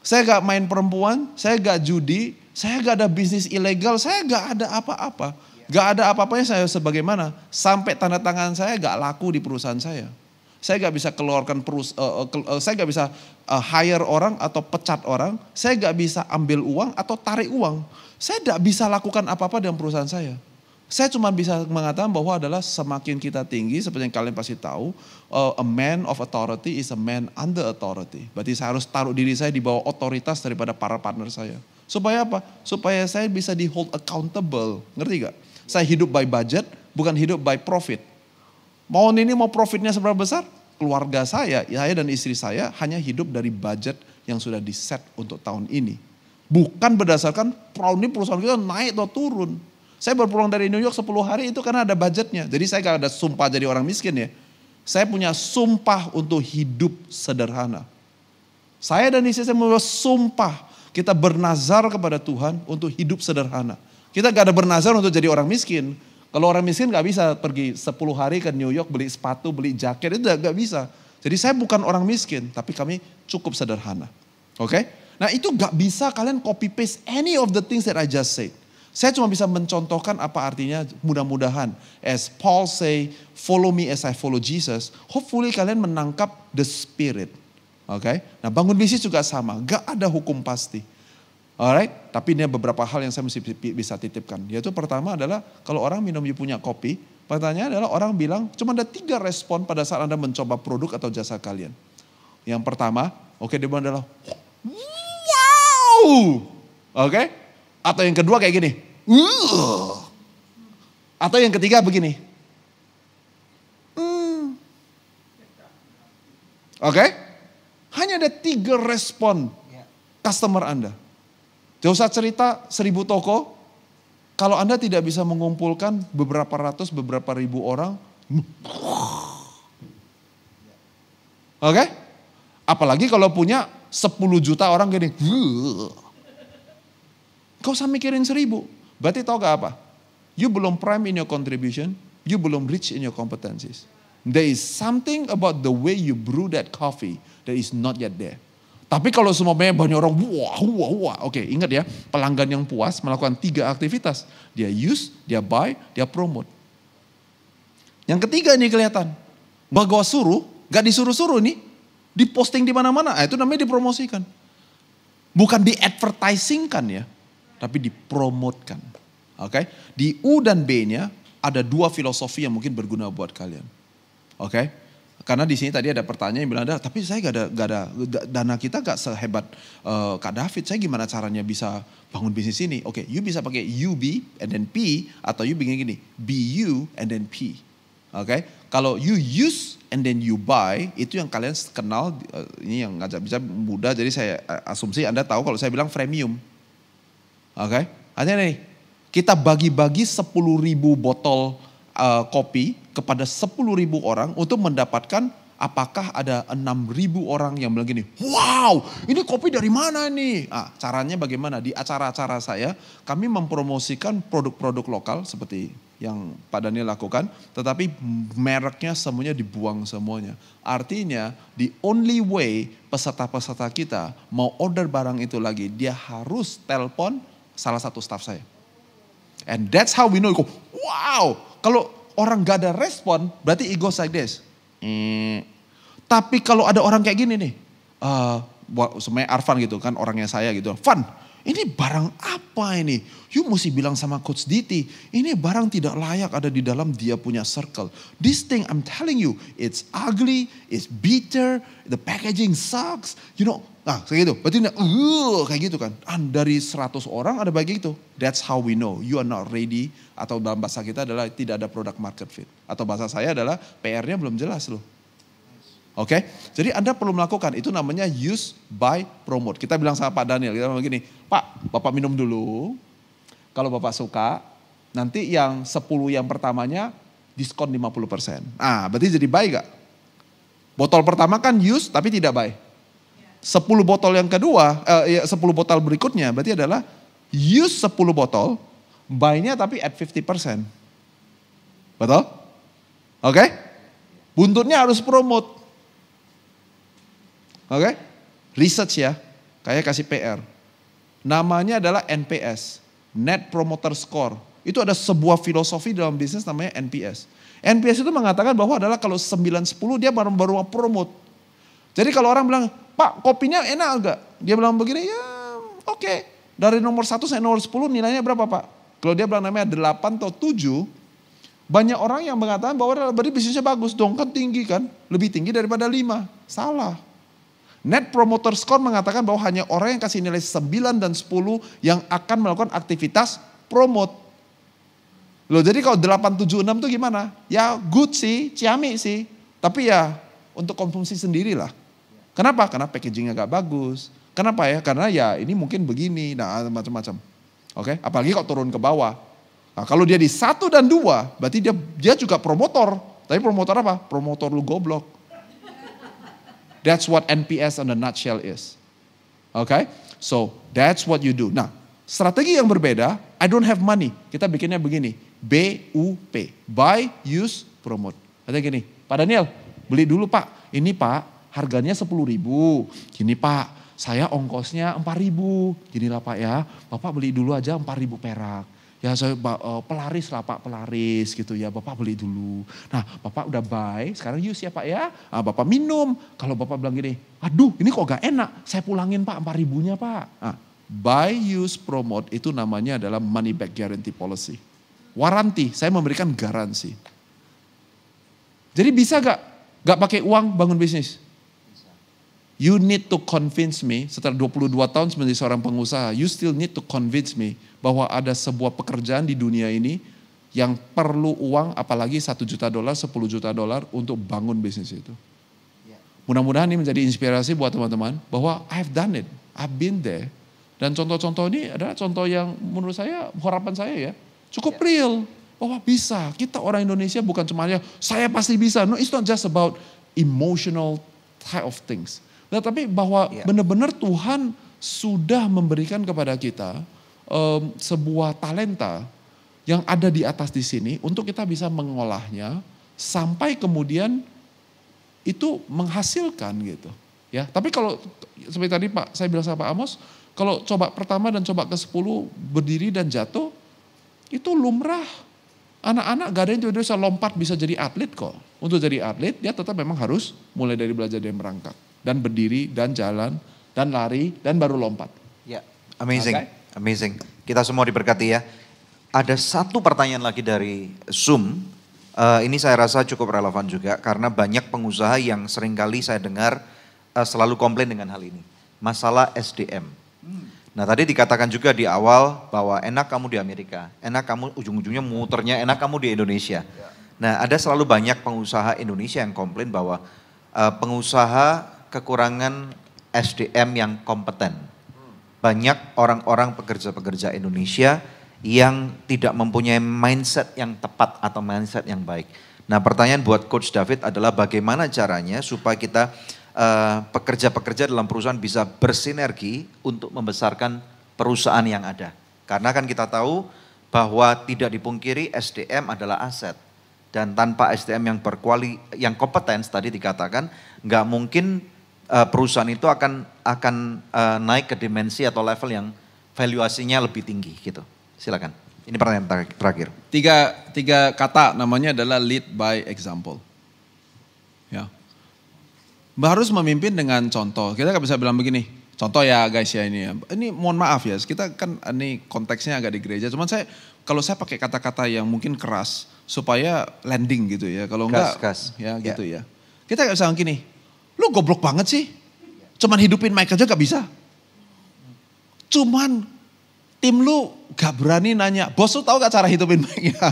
Saya gak main perempuan, saya gak judi, saya gak ada bisnis ilegal, saya gak ada apa-apa. Gak ada apa-apanya saya sebagaimana, sampai tanda tangan saya gak laku di perusahaan saya. Saya gak bisa keluarkan saya gak bisa hire orang atau pecat orang, saya gak bisa ambil uang atau tarik uang. Saya tidak bisa lakukan apa-apa dengan perusahaan saya. Saya cuma bisa mengatakan bahwa adalah semakin kita tinggi, seperti yang kalian pasti tahu, a man of authority is a man under authority. Berarti saya harus taruh diri saya di bawah otoritas daripada para partner saya. Supaya apa? Supaya saya bisa di hold accountable. Ngerti gak? Saya hidup by budget, bukan hidup by profit. Mau profitnya seberapa besar? Keluarga saya dan istri saya hanya hidup dari budget yang sudah di-set untuk tahun ini. Bukan berdasarkan ini perusahaan kita naik atau turun. Saya baru pulang dari New York 10 hari itu karena ada budgetnya. Jadi saya gak ada sumpah jadi orang miskin ya. Saya punya sumpah untuk hidup sederhana. Saya dan istri saya membuat sumpah. Kita bernazar kepada Tuhan untuk hidup sederhana. Kita gak ada bernazar untuk jadi orang miskin. Kalau orang miskin gak bisa pergi 10 hari ke New York beli sepatu, beli jaket, itu gak bisa. Jadi saya bukan orang miskin, tapi kami cukup sederhana. Oke? Nah itu gak bisa kalian copy paste any of the things that I just said. Saya cuma bisa mencontohkan apa artinya mudah-mudahan. As Paul say, follow me as I follow Jesus. Hopefully kalian menangkap the spirit. Oke? Nah bangun bisnis juga sama, gak ada hukum pasti. Alright, tapi ini beberapa hal yang saya mesti bisa titipkan. Yaitu pertama adalah kalau orang minum you punya kopi, pertanyaan adalah orang bilang cuma ada 3 respon pada saat Anda mencoba produk atau jasa kalian. Yang pertama, dia bilang adalah wow, oke? Atau yang kedua kayak gini, atau yang ketiga begini, oke? Hanya ada 3 respon customer Anda. Tidak usah cerita 1000 toko, kalau Anda tidak bisa mengumpulkan beberapa ratus, beberapa ribu orang, oke? Apalagi kalau punya 10 juta orang gini. Gak usah mikirin 1000. Berarti tau gak apa? You belum prime in your contribution, you belum rich in your competencies. There is something about the way you brew that coffee that is not yet there. Tapi kalau semuanya banyak orang, wah. Oke, ingat ya, pelanggan yang puas melakukan 3 aktivitas. Dia use, dia buy, dia promote. Yang ketiga ini kelihatan. Bahwa suruh, gak disuruh-suruh nih. Diposting di mana-mana, itu namanya dipromosikan. Bukan di-advertisingkan ya, tapi dipromotkan. Oke, di U dan B-nya ada 2 filosofi yang mungkin berguna buat kalian. Oke, karena di sini tadi ada pertanyaan yang bilang, tapi saya gak ada dana kita gak sehebat Kak David. Saya gimana caranya bisa bangun bisnis ini? Oke, you bisa pakai UB and then P, atau you bikin gini, BU and then P. Oke, kalau you use and then you buy, itu yang kalian kenal, ini yang agak bisa mudah, jadi saya asumsi Anda tahu kalau saya bilang freemium. Oke, artinya nih, kita bagi-bagi 10.000 botol kopi kepada 10.000 orang untuk mendapatkan apakah ada 6.000 orang yang bilang gini, wow ini kopi dari mana nih? Caranya bagaimana? Di acara-acara saya, kami mempromosikan produk-produk lokal seperti yang Pak Daniel lakukan, tetapi mereknya semuanya dibuang semuanya. Artinya, the only way peserta-peserta kita mau order barang itu lagi, dia harus telepon salah satu staff saya. And that's how we know, wow, kalau orang gak ada respon, berarti it goes like this. Tapi kalau ada orang kayak gini nih, semuanya Arfan gitu kan, orangnya saya gitu, Van, ini barang apa ini? You mesti bilang sama Coach Diti, ini barang tidak layak ada di dalam dia punya circle. This thing I'm telling you, it's ugly, it's bitter, the packaging sucks, you know. Nah kayak gitu, berarti kayak gitu kan. Dari 100 orang ada bagi itu. That's how we know you are not ready, atau dalam bahasa kita adalah tidak ada product market fit. Atau bahasa saya adalah PR-nya belum jelas loh. Oke, jadi Anda perlu melakukan, itu namanya use, buy, promote. Kita bilang sama Pak Daniel, kita bilang begini, Pak, Bapak minum dulu. Kalau Bapak suka, nanti yang 10 yang pertamanya diskon 50%. Berarti jadi buy gak? Botol pertama kan use tapi tidak buy. 10 botol yang kedua, 10 botol berikutnya berarti adalah use 10 botol, buy-nya tapi at 50%. Betul? Oke? Buntutnya harus promote. Oke, research ya, kayak kasih PR. Namanya adalah NPS, Net Promoter Score. Itu ada sebuah filosofi dalam bisnis namanya NPS. NPS itu mengatakan bahwa adalah kalau 9-10 dia baru promote. Jadi kalau orang bilang, Pak kopinya enak agak? Dia bilang begini, ya oke. Dari nomor 1 sampai nomor 10 nilainya berapa Pak? Kalau dia bilang namanya 8 atau 7, banyak orang yang mengatakan bahwa berarti bisnisnya bagus dong, kan tinggi kan? Lebih tinggi daripada 5, salah. Net Promoter Score mengatakan bahwa hanya orang yang kasih nilai 9 dan 10 yang akan melakukan aktivitas promote. Loh jadi kalau 8, 7, 6 itu gimana? Ya good sih, ciamik sih. Tapi ya untuk konsumsi sendirilah. Kenapa? Karena packagingnya gak bagus. Kenapa ya? Karena ya ini mungkin begini, nah macam-macam. Oke, apalagi kalau turun ke bawah. Nah kalau dia di 1 dan 2, berarti dia juga promotor. Tapi promotor apa? Promotor lu goblok. That's what NPS on the nutshell is. Okay? So, that's what you do. Nah, strategi yang berbeda, I don't have money. Kita bikinnya begini, BUP. Buy, use, promote. Katanya gini, Pak Daniel, beli dulu Pak. Ini Pak, harganya 10.000. Gini Pak, saya ongkosnya 4.000. Ginilah Pak ya, Bapak beli dulu aja 4.000 perak. Ya saya pelaris lah Pak, pelaris gitu ya, Bapak beli dulu. Nah Bapak udah buy, sekarang use ya Pak ya. Bapak minum, kalau Bapak bilang gini, aduh ini kok gak enak, saya pulangin Pak 4.000-nya Pak. Buy, use, promote itu namanya adalah money back guarantee policy. Waranti, saya memberikan garansi. Jadi bisa gak pakai uang bangun bisnis? You need to convince me, setelah 22 tahun menjadi seorang pengusaha, you still need to convince me bahwa ada sebuah pekerjaan di dunia ini yang perlu uang, apalagi $1 juta, $10 juta untuk bangun bisnis itu. Mudah-mudahan ini menjadi inspirasi buat teman-teman bahwa I've done it, I've been there. Dan contoh-contoh ini adalah contoh yang menurut saya, harapan saya ya, cukup real. Bahwa bisa, kita orang Indonesia bukan cuma saya pasti bisa. No, it's not just about emotional type of things. Nah, tapi bahwa benar-benar Tuhan sudah memberikan kepada kita sebuah talenta yang ada di atas di sini untuk kita bisa mengolahnya sampai kemudian itu menghasilkan gitu. Ya, tapi kalau seperti tadi Pak saya bilang sama Pak Amos, kalau coba pertama dan coba ke-10 berdiri dan jatuh itu lumrah. Anak-anak gak ada yang tiba-tiba bisa lompat bisa jadi atlet kok. Untuk jadi atlet dia tetap memang harus mulai dari belajar dari merangkak dan berdiri dan jalan dan lari dan baru lompat. Ya, amazing. Amazing. Kita semua diberkati ya. Ada satu pertanyaan lagi dari Zoom. Ini saya rasa cukup relevan juga karena banyak pengusaha yang seringkali saya dengar selalu komplain dengan hal ini. Masalah SDM. Nah tadi dikatakan juga di awal bahwa enak kamu di Amerika, enak kamu ujung-ujungnya muternya enak kamu di Indonesia. Nah ada selalu banyak pengusaha Indonesia yang komplain bahwa pengusaha kekurangan SDM yang kompeten. Banyak orang-orang pekerja-pekerja Indonesia yang tidak mempunyai mindset yang tepat atau mindset yang baik. Nah pertanyaan buat Coach David adalah bagaimana caranya supaya kita pekerja-pekerja dalam perusahaan bisa bersinergi untuk membesarkan perusahaan yang ada. Karena kan kita tahu bahwa tidak dipungkiri SDM adalah aset. Dan tanpa SDM yang kompeten tadi dikatakan nggak mungkin perusahaan itu akan naik ke dimensi atau level yang valuasinya lebih tinggi gitu. Silakan. Ini pertanyaan terakhir. Tiga kata namanya adalah lead by example. Ya. Harus memimpin dengan contoh. Kita nggak bisa bilang begini. Contoh ya guys ya ini ya. Ini mohon maaf ya. Kita kan ini konteksnya agak di gereja. Cuman kalau saya pakai kata-kata yang mungkin keras supaya landing gitu ya. Kalau enggak ya gitu ya. Kita nggak bisa gini. Lu goblok banget sih. Cuman hidupin mic aja gak bisa. Cuman tim lu gak berani nanya. Bos lu tahu gak cara hidupin mic-nya?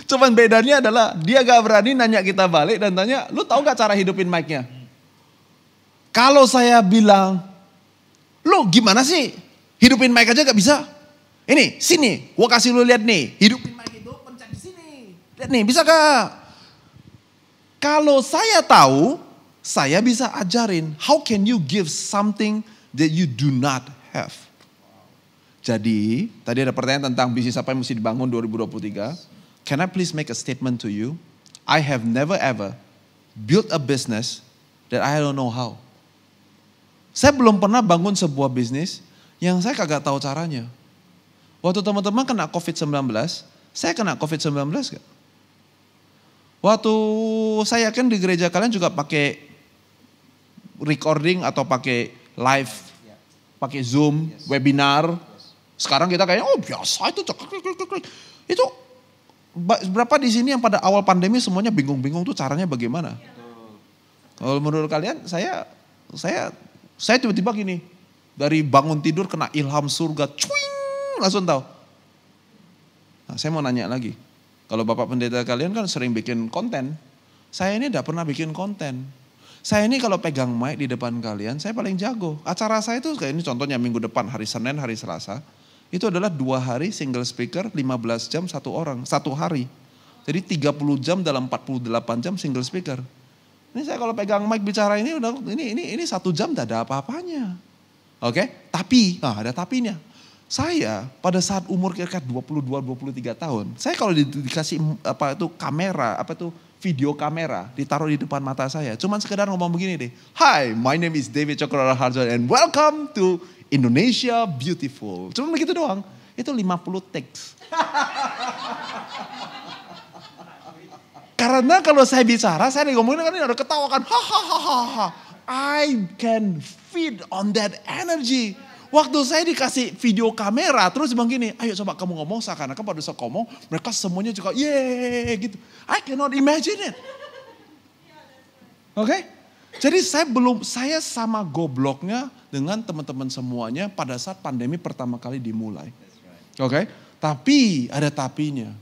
Cuman bedanya adalah dia gak berani nanya kita balik dan tanya, lu tahu gak cara hidupin mic-nya? Kalau saya bilang, lu gimana sih? Hidupin mic aja gak bisa? Ini, sini, gua kasih lu lihat nih. Hidupin mic itu pencet di sini. Lihat nih, bisa gak? Kalau saya tahu, saya bisa ajarin, how can you give something that you do not have? Jadi, tadi ada pertanyaan tentang bisnis apa yang mesti dibangun 2023. Can I please make a statement to you? I have never ever built a business that I don't know how. Saya belum pernah bangun sebuah bisnis yang saya kagak tahu caranya. Waktu teman-teman kena COVID-19, saya kena COVID-19 gak? Waktu saya yakin di gereja kalian juga pakai recording atau pakai live, pakai Zoom, webinar. Sekarang kita kayaknya biasa itu. Itu berapa di sini yang pada awal pandemi semuanya bingung-bingung tuh caranya bagaimana? Kalau menurut kalian saya tiba-tiba gini, dari bangun tidur kena ilham surga, cuing, langsung tahu. Nah, saya mau nanya lagi. Kalau Bapak Pendeta kalian kan sering bikin konten. Saya ini tidak pernah bikin konten. Saya ini kalau pegang mic di depan kalian, saya paling jago. Acara saya itu kayak ini contohnya minggu depan, hari Senin, hari Selasa. Itu adalah 2 hari single speaker, 15 jam 1 orang, 1 hari. Jadi 30 jam dalam 48 jam single speaker. Ini saya kalau pegang mic bicara ini udah ini 1 jam tidak ada apa-apanya. Oke? Tapi, ada tapinya. Saya pada saat umur kira-kira 22-23 tahun, saya kalau dikasih kamera, video kamera ditaruh di depan mata saya. Cuman sekedar ngomong begini deh. Hi, my name is David Cokro Harjo and welcome to Indonesia Beautiful. Cuma begitu doang. Itu 50 takes. Karena kalau saya bicara, saya ngomongin kan ini ada ketawa kan. Hahaha. I can feed on that energy. Waktu saya dikasih video kamera, terus bilang gini, ayo coba kamu ngomong, seakan-akan pada saat ngomong, mereka semuanya juga, yeay gitu. I cannot imagine it. Oke? Jadi saya sama gobloknya dengan teman-teman semuanya pada saat pandemi pertama kali dimulai. Oke? Tapi, ada tapinya.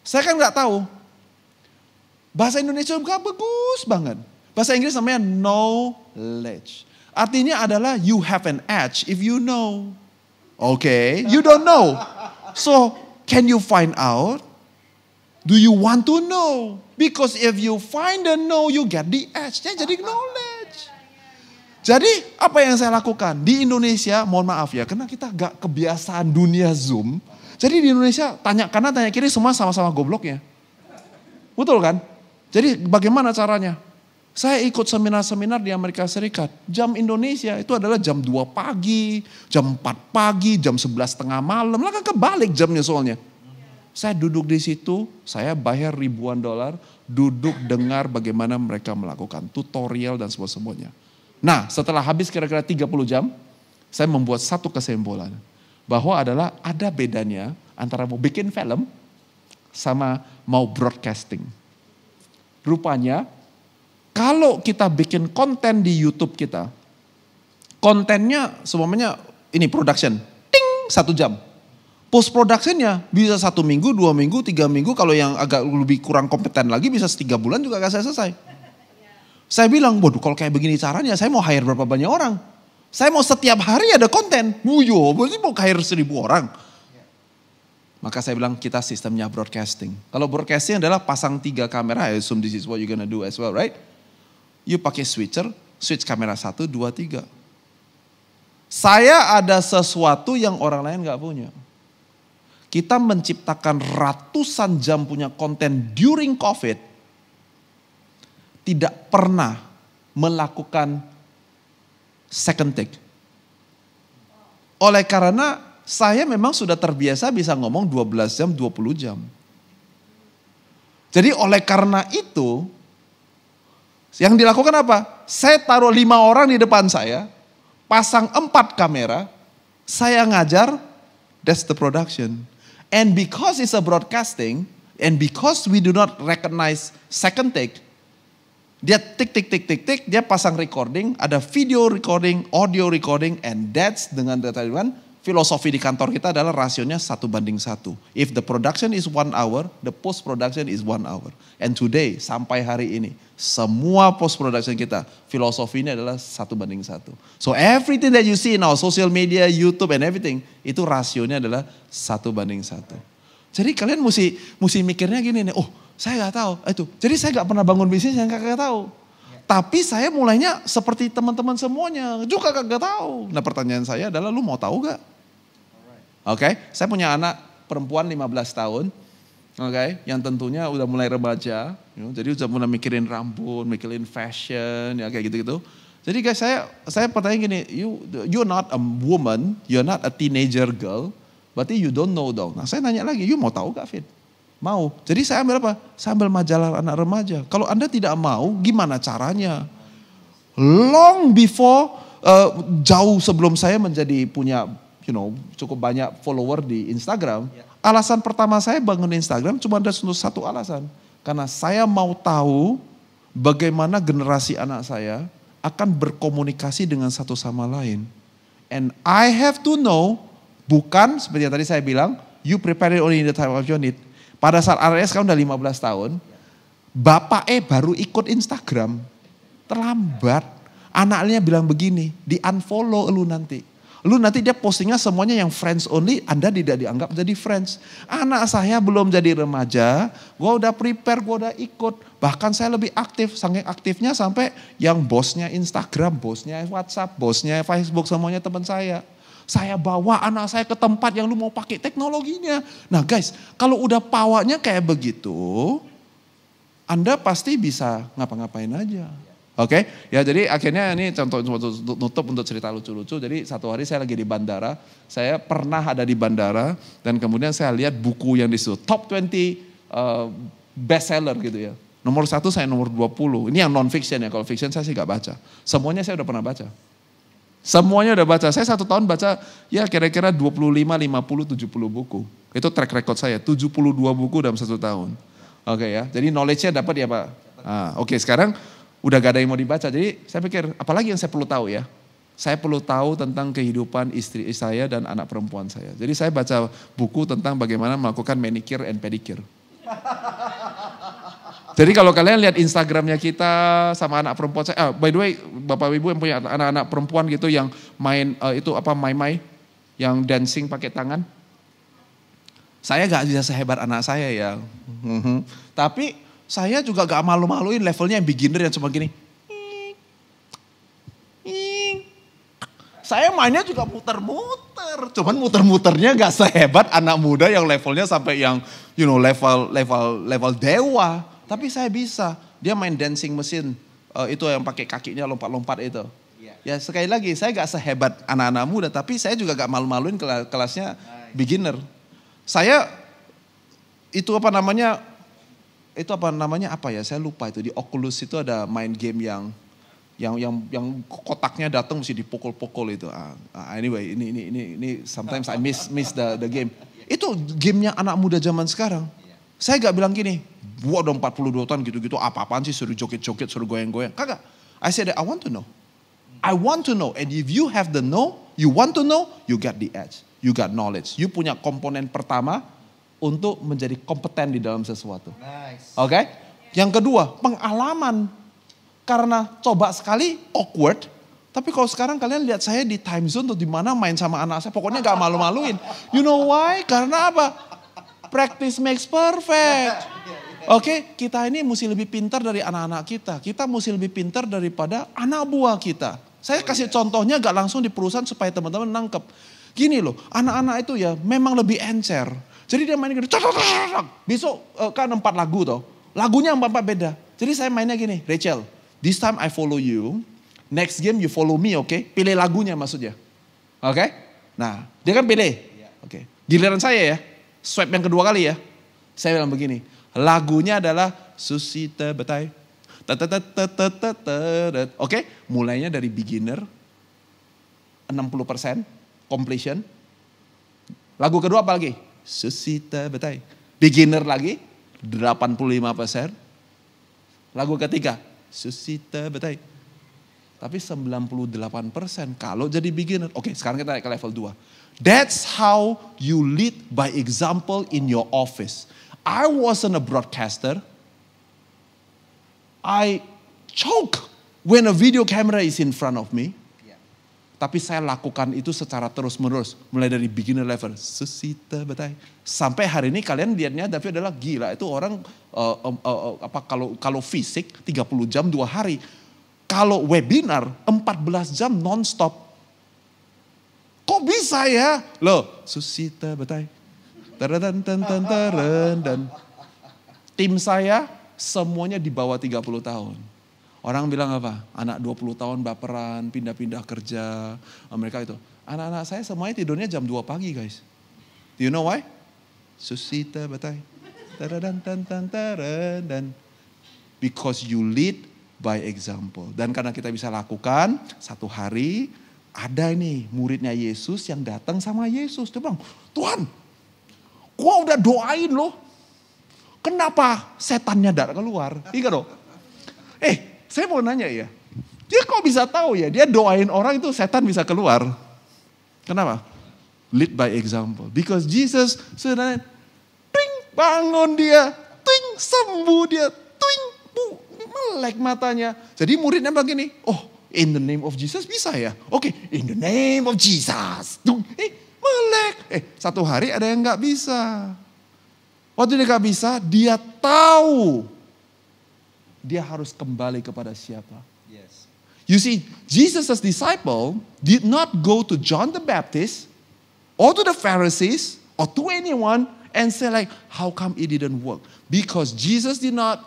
Saya kan gak tahu. Bahasa Indonesia juga bagus banget. Bahasa Inggris namanya knowledge. Artinya adalah you have an edge if you know. Okay, you don't know. So, can you find out? Do you want to know? Because if you find and know, you get the edge. Jadi knowledge. Jadi apa yang saya lakukan? Di Indonesia, mohon maaf ya, karena kita gak kebiasaan dunia Zoom. Jadi di Indonesia tanya kanan tanya kiri semua sama-sama gobloknya. Betul kan? Jadi bagaimana caranya? Saya ikut seminar-seminar di Amerika Serikat. Jam Indonesia itu adalah jam 2 pagi, jam 4 pagi, jam 11 tengah malam. Lah kan kebalik jamnya soalnya. Saya duduk di situ, saya bayar ribuan dolar, duduk dengar bagaimana mereka melakukan tutorial dan semuanya. Nah, setelah habis kira-kira 30 jam, saya membuat satu kesimpulan. Bahwa adalah ada bedanya antara mau bikin film sama mau broadcasting. Rupanya, kalau kita bikin konten di YouTube kita, kontennya semuanya ini production, ting 1 jam. Post productionnya bisa 1 minggu, 2 minggu, 3 minggu, kalau yang agak lebih kurang kompeten lagi bisa 3 bulan juga gak selesai. Saya bilang, waduh kalau kayak begini caranya saya mau hire berapa banyak orang. Saya mau setiap hari ada konten. Berarti mau hire 1.000 orang. Maka saya bilang kita sistemnya broadcasting. Kalau broadcasting adalah pasang 3 kamera, I assume this is what you're gonna do as well, right? You pakai switcher, switch kamera 1, 2, 3. Saya ada sesuatu yang orang lain gak punya. Kita menciptakan ratusan jam punya konten during COVID. Tidak pernah melakukan second take. Oleh karena saya memang sudah terbiasa bisa ngomong 12 jam, 20 jam. Jadi oleh karena itu, yang dilakukan apa? Saya taruh 5 orang di depan saya, pasang 4 kamera, saya ngajar, that's the production. And because it's a broadcasting, and because we do not recognize second take, dia tik, dia pasang recording, ada video recording, audio recording, and that's dengan data filosofi di kantor kita adalah rasionya 1:1. If the production is 1 hour, the post production is 1 hour. And today, sampai hari ini, semua post production kita, filosofinya adalah 1:1. So everything that you see in our social media, YouTube and everything, itu rasionya adalah 1:1. Jadi kalian mesti mikirnya gini nih, oh saya gak tahu itu. Jadi saya gak pernah bangun bisnis yang kagak tahu. Tapi saya mulainya seperti teman-teman semuanya, juga kagak tahu. Nah pertanyaan saya adalah lu mau tahu gak? Oke, saya punya anak perempuan 15 tahun. Oke, yang tentunya udah mulai remaja. Jadi udah mulai mikirin rambut, mikirin fashion, ya kayak gitu-gitu. Jadi guys saya pertanyaan gini, you're not a woman, you're not a teenager girl, berarti you don't know dong. Nah saya nanya lagi, you mau tahu gak Fit? Mau. Jadi saya ambil apa? Saya ambil majalah anak remaja. Kalau Anda tidak mau, gimana caranya? Long before, jauh sebelum saya menjadi punya, cukup banyak follower di Instagram. Alasan pertama saya bangun Instagram cuma ada satu alasan. Karena saya mau tahu bagaimana generasi anak saya akan berkomunikasi dengan satu sama lain. And I have to know, bukan seperti yang tadi saya bilang, you prepare it only in the time of your need. Pada saat RS kan udah 15 tahun, bapak baru ikut Instagram, terlambat. Anaknya bilang begini, di unfollow lu nanti. Lu nanti dia postingnya semuanya yang friends only, Anda tidak dianggap jadi friends. Anak saya belum jadi remaja, gue udah prepare, gue udah ikut. Bahkan saya lebih aktif, saking aktifnya sampai yang bosnya Instagram, bosnya WhatsApp, bosnya Facebook, semuanya teman saya. Saya bawa anak saya ke tempat yang lu mau pakai teknologinya. Nah guys, kalau udah pawanya kayak begitu, Anda pasti bisa ngapa-ngapain aja. Oke, ya jadi akhirnya ini contoh nutup untuk cerita lucu-lucu. Jadi satu hari saya lagi di bandara, saya pernah ada di bandara dan kemudian saya lihat buku yang disitu top 20 bestseller gitu ya. Nomor 1 saya nomor 20. Ini yang non fiction ya, kalau fiction saya sih gak baca. Semuanya saya udah pernah baca. Semuanya udah baca. Saya 1 tahun baca ya kira-kira 25, 50, 70 buku. Itu track record saya, 72 buku dalam 1 tahun. Oke ya, jadi knowledge-nya dapat ya Pak. Oke, sekarang udah gak ada yang mau dibaca. Jadi saya pikir apalagi yang saya perlu tahu ya. Saya perlu tahu tentang kehidupan istri saya dan anak perempuan saya. Jadi saya baca buku tentang bagaimana melakukan manicure and pedicure. Jadi kalau kalian lihat Instagramnya kita sama anak perempuan saya, by the way Bapak Ibu yang punya anak-anak perempuan gitu yang main itu apa mai-mai, yang dancing pakai tangan. Saya gak bisa sehebat anak saya ya. Tapi saya juga gak malu-maluin levelnya yang beginner yang cuma gini. Saya mainnya juga muter-muter. Cuman muter-muternya gak sehebat anak muda yang levelnya sampai yang level dewa. Tapi saya bisa. Dia main dancing mesin. Itu yang pakai kakinya lompat-lompat itu. Ya sekali lagi saya gak sehebat anak-anak muda. Tapi saya juga gak malu-maluin kelasnya beginner. Saya itu apa namanya saya lupa itu. Di Oculus itu ada main game yang kotaknya datang mesti dipukul-pukul itu. Anyway, ini sometimes I miss the game. Itu gamenya anak muda zaman sekarang. Saya gak bilang gini, gua udah 42 tahun gitu-gitu, apa-apaan sih suruh joget-joget, suruh goyang-goyang. Kagak. I said that I want to know. I want to know. And if you have the know, you want to know, you got the edge. You got knowledge. You punya komponen pertama untuk menjadi kompeten di dalam sesuatu. Nice. Oke? Yang kedua, pengalaman. Karena coba sekali awkward, tapi kalau sekarang kalian lihat saya di time zone atau di mana main sama anak saya, pokoknya gak malu-maluin. You know why? Karena apa? Practice makes perfect. Oke, kita ini mesti lebih pintar dari anak-anak kita. Kita mesti lebih pintar daripada anak buah kita. Saya kasih contohnya gak langsung di perusahaan supaya teman-teman nangkep. Gini loh, anak-anak itu ya memang lebih encer. Jadi dia main gini, besok kan 4 lagu toh. Lagunya 4 beda. Jadi saya mainnya gini, Rachel. This time I follow you, next game you follow me, oke? Pilih lagunya maksudnya. Oke? Nah, dia kan pilih. Oke. Giliran saya ya, swipe yang kedua kali ya. Saya bilang begini, lagunya adalah Susita Betai. Oke, mulainya dari beginner, 60% completion. Lagu kedua apa lagi? Susita Betai. Beginner lagi, 85%. Lagu ketiga, Susita Betai. Tapi 98% kalau jadi beginner. Oke, sekarang kita naik ke level 2. That's how you lead by example in your office. I wasn't a broadcaster. I choke when a video camera is in front of me. Tapi saya lakukan itu secara terus-menerus. Mulai dari beginner level, Susita Betai. Sampai hari ini kalian lihatnya David adalah gila. Itu orang kalau fisik 30 jam 2 hari. Kalau webinar 14 jam non-stop. Kok bisa ya? Loh, Susita Betai. Dan tim saya semuanya di bawah 30 tahun. Orang bilang apa? Anak 20 tahun baperan, pindah-pindah kerja. Mereka itu. Anak-anak saya semuanya tidurnya jam 2 pagi guys. Do you know why? Susita Betai. Dan because you lead by example. Dan karena kita bisa lakukan, satu hari ada nih muridnya Yesus yang datang sama Yesus. Dia bilang, Tuhan, gua udah doain loh. Kenapa setannya tidak keluar? Iya dong. Saya mau nanya ya, dia kok bisa tahu ya, dia doain orang itu setan bisa keluar. Kenapa? Lead by example. Because Jesus sudah, ting, bangun dia, ting, sembuh dia, ting, melek matanya. Jadi muridnya begini, oh in the name of Jesus bisa ya? Oke, in the name of Jesus. Melek. Satu hari ada yang gak bisa. Waktu dia gak bisa, dia tahu. Dia harus kembali kepada siapa? Yes. You see, Jesus' disciple did not go to John the Baptist or to the Pharisees or to anyone and say like, how come it didn't work? Because Jesus did not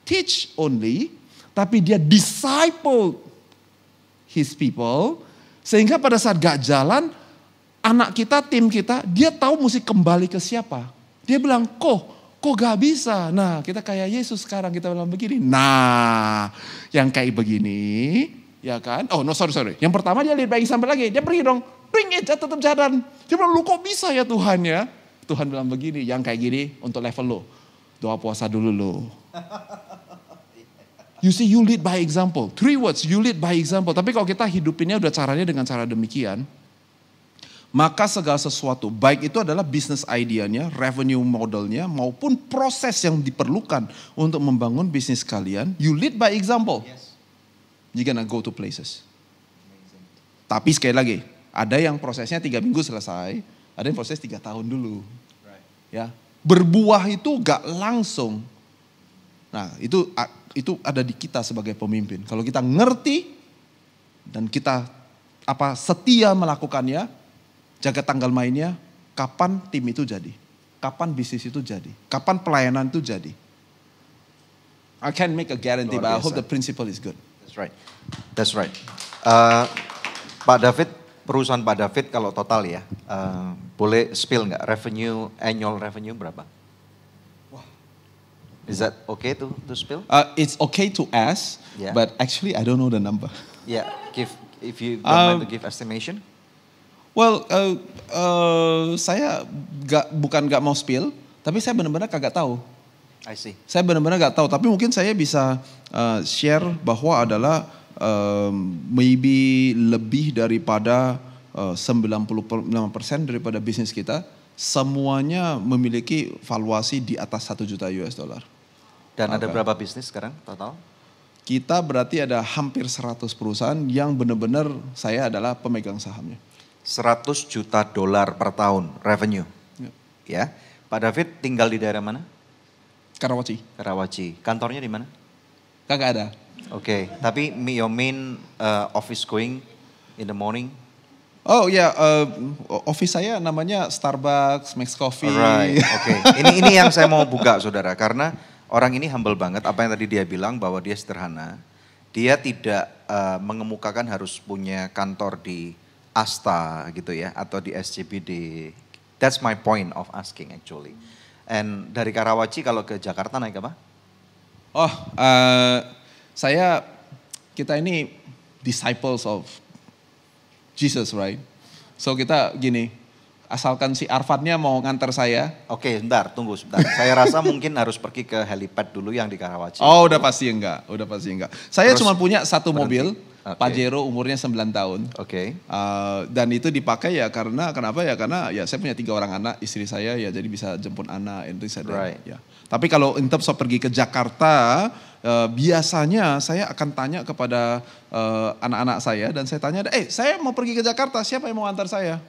teach only, tapi dia disciple his people. Sehingga pada saat gak jalan, anak kita, tim kita, dia tahu mesti kembali ke siapa. Dia bilang, kok gak bisa? Nah, kita kayak Yesus sekarang, kita bilang begini. Nah, yang kayak begini, ya kan? Oh, no, sorry. Yang pertama dia lihat baik sampai lagi. Dia pergi dong, bring it, tetap jalan. Dia bilang, lu kok bisa ya Tuhan ya? Tuhan bilang begini, yang kayak gini untuk level lo. Doa puasa dulu lo. You see, you lead by example. 3 words, you lead by example. Tapi kalau kita hidupinnya udah caranya dengan cara demikian, maka segala sesuatu, baik itu adalah bisnis idenya, revenue modelnya, maupun proses yang diperlukan untuk membangun bisnis kalian, you lead by example. Yes. You're gonna go to places. Tapi sekali lagi, ada yang prosesnya 3 minggu selesai, ada yang proses 3 tahun dulu. Right. Ya, berbuah itu gak langsung. Nah, itu ada di kita sebagai pemimpin. Kalau kita ngerti dan kita setia melakukannya, jaga tanggal mainnya, kapan tim itu jadi, kapan bisnis itu jadi, kapan pelayanan itu jadi. I can't make a guarantee, but I hope the principle is good. That's right. Pak David, perusahaan Pak David kalau total ya, boleh spill nggak annual revenue berapa? Is that okay to spill? It's okay to ask, but actually I don't know the number. Yeah, if you don't mind to give estimation. Well, saya bukan nggak mau spill, tapi saya benar-benar kagak tahu. I see. Saya benar-benar nggak tahu, tapi mungkin saya bisa share bahwa adalah maybe lebih daripada 95% daripada bisnis kita semuanya memiliki valuasi di atas 1 juta US dollar. Dan ada berapa bisnis sekarang total? Kita berarti ada hampir 100 perusahaan yang benar-benar saya adalah pemegang sahamnya. 100 juta dolar per tahun revenue. Ya. Pak David tinggal di daerah mana? Karawaci. Karawaci. Kantornya di mana? Kagak ada. Oke, tapi your main office going in the morning? Oh ya, office saya namanya Starbucks, Max Coffee. Alright, oke. Ini yang saya mau buka saudara, karena orang ini humble banget. Apa yang tadi dia bilang bahwa dia sederhana. Dia tidak mengemukakan harus punya kantor di Asta gitu ya, atau di SCBD. That's my point of asking actually. And dari Karawaci kalau ke Jakarta naik apa? Oh, kita ini disciples of Jesus, right? So kita gini, asalkan si Arfadnya mau nganter saya. Oke, tunggu sebentar. Saya rasa mungkin harus pergi ke helipad dulu yang di Karawaci. Oh, udah pasti enggak. Saya cuma punya satu mobil, Pajero umurnya 9 tahun. Oke. Dan itu dipakai ya kenapa ya? Karena ya saya punya 3 orang anak, istri saya ya jadi bisa jemput anak. Right. Ya. Tapi kalau in terms of pergi ke Jakarta, biasanya saya akan tanya kepada anak-anak saya dan saya tanya, saya mau pergi ke Jakarta, siapa yang mau antar saya?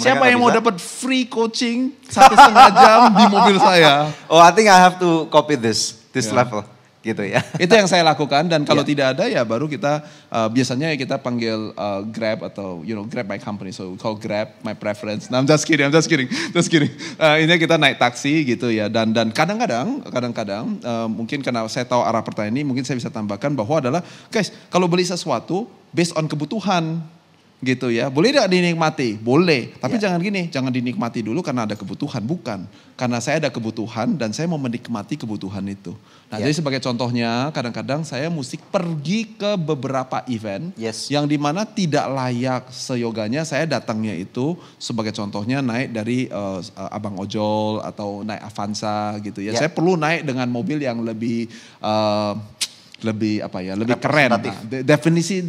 Siapa yang mau dapat free coaching 1,5 jam di mobil saya? Oh, I think I have to copy this level. Gitu ya. Itu yang saya lakukan dan kalau tidak ada ya baru kita biasanya kita panggil Grab atau Grab my company, so we call Grab my preference. No, I'm just kidding. Ini kita naik taksi gitu ya dan kadang-kadang mungkin karena saya tahu arah pertanyaan ini mungkin saya bisa tambahkan bahwa adalah guys kalau beli sesuatu based on kebutuhan gitu ya. Boleh tidak dinikmati? Boleh. Tapi jangan dinikmati dulu karena ada kebutuhan. Bukan. Karena saya ada kebutuhan dan saya mau menikmati kebutuhan itu. Nah jadi sebagai contohnya kadang-kadang saya mesti pergi ke beberapa event yang dimana tidak layak seyoganya saya datangnya itu sebagai contohnya naik dari Abang Ojol atau naik Avanza gitu ya. Saya perlu naik dengan mobil yang lebih keren. Nah, definisi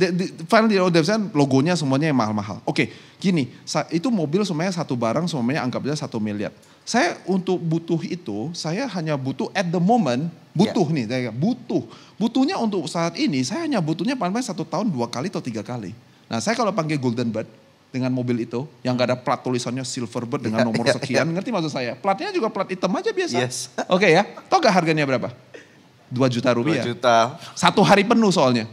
logonya semuanya yang mahal-mahal. Oke, gini, itu mobil semuanya satu barang semuanya anggap aja 1 miliar. Saya untuk butuh itu, saya hanya butuh at the moment, butuhnya untuk saat ini, saya hanya butuhnya paling 1 tahun 2 kali atau 3 kali. Nah saya kalau panggil Golden Bird dengan mobil itu, yang gak ada plat tulisannya Silverbird dengan nomor sekian, ngerti maksud saya? Platnya juga plat hitam aja biasa. Oke ya, tau gak harganya berapa? 2 juta rupiah. 2 juta. 1 hari penuh soalnya.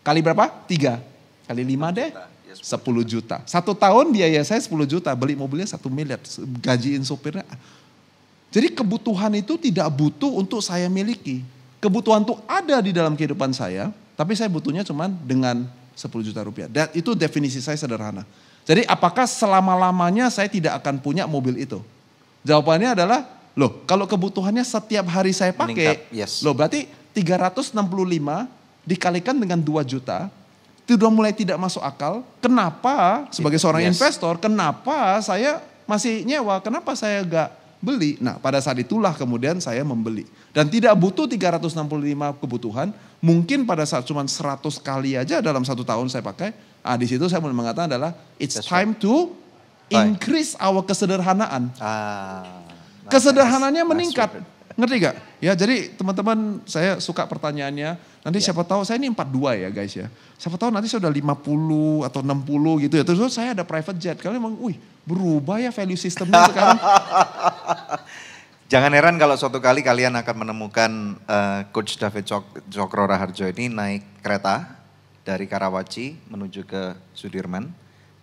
Kali berapa? 3. Kali 5 deh. 10 juta. 1 tahun biaya saya 10 juta. Beli mobilnya 1 miliar. Gajiin sopirnya. Jadi kebutuhan itu tidak butuh untuk saya miliki. Kebutuhan itu ada di dalam kehidupan saya. Tapi saya butuhnya cuma dengan 10 juta rupiah. Dan itu definisi saya sederhana. Jadi apakah selama-lamanya saya tidak akan punya mobil itu? Jawabannya adalah, kalau kebutuhannya setiap hari saya pakai, berarti 365 dikalikan dengan 2 juta, itu udah mulai tidak masuk akal. Kenapa sebagai seorang investor, kenapa saya masih nyewa, kenapa saya gak beli? Nah pada saat itulah kemudian saya membeli. Dan tidak butuh 365 kebutuhan, mungkin pada saat cuma 100 kali aja dalam 1 tahun saya pakai, di situ saya mulai mengatakan adalah, it's time to increase our kesederhanaan. Kesederhanaannya meningkat, ngerti gak? Ya jadi teman-teman saya suka pertanyaannya, nanti siapa tahu saya ini 42 ya guys ya. Siapa tahu nanti saya udah 50 atau 60 gitu ya. Terus saya ada private jet, kalian emang berubah ya value systemnya sekarang. Jangan heran kalau suatu kali kalian akan menemukan Coach David Cokro Raharjo ini naik kereta dari Karawaci menuju ke Sudirman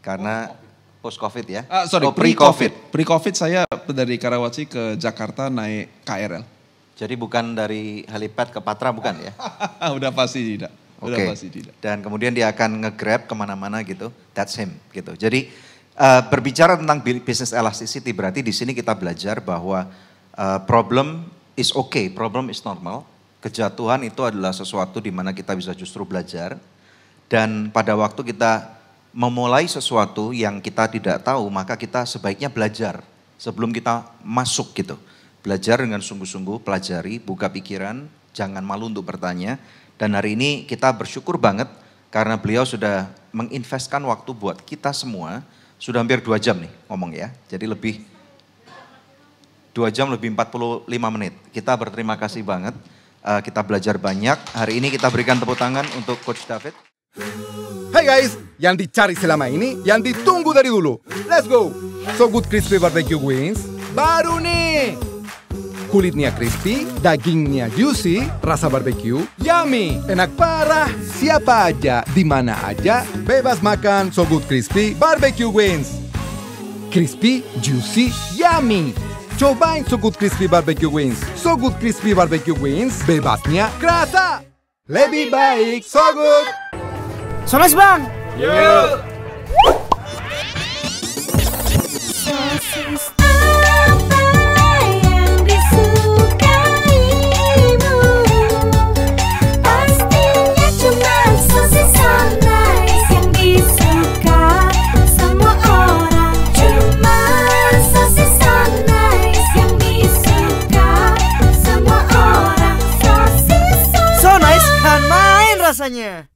karena post-COVID ya? Pre-COVID. Pre-COVID saya dari Karawaci ke Jakarta naik KRL. Jadi bukan dari helipad ke Patra bukan ya? Udah pasti tidak. Oke. Dan kemudian dia akan nge-grab kemana-mana gitu, that's him gitu. Jadi berbicara tentang business elasticity berarti di sini kita belajar bahwa problem is okay, problem is normal. Kejatuhan itu adalah sesuatu di mana kita bisa justru belajar. Dan pada waktu kita memulai sesuatu yang kita tidak tahu, maka kita sebaiknya belajar sebelum kita masuk gitu. Belajar dengan sungguh-sungguh, pelajari, buka pikiran, jangan malu untuk bertanya. Dan hari ini kita bersyukur banget karena beliau sudah menginvestkan waktu buat kita semua. Sudah hampir 2 jam nih ngomong ya. Jadi lebih 2 jam lebih 45 menit. Kita berterima kasih banget. Kita belajar banyak. Hari ini kita berikan tepuk tangan untuk Coach David. Hai guys, yang dicari selama ini, yang ditunggu dari dulu. Let's go! So Good Crispy Barbecue Wings, baru nih! Kulitnya crispy, dagingnya juicy, rasa barbecue, yummy! Enak parah, siapa aja, di mana aja, bebas makan So Good Crispy Barbecue Wings. Crispy, juicy, yummy! Cobain So Good Crispy Barbecue Wings. So Good Crispy Barbecue Wings, bebasnya kerasa! Lebih baik, So Good! Sones bang! Yuk! Sosis apa yang disukaimu? Pastinya cuma sosis Sunrise yang disuka semua orang. Cuma sosis Sunrise yang disuka semua orang. Sosis So nice kan main rasanya.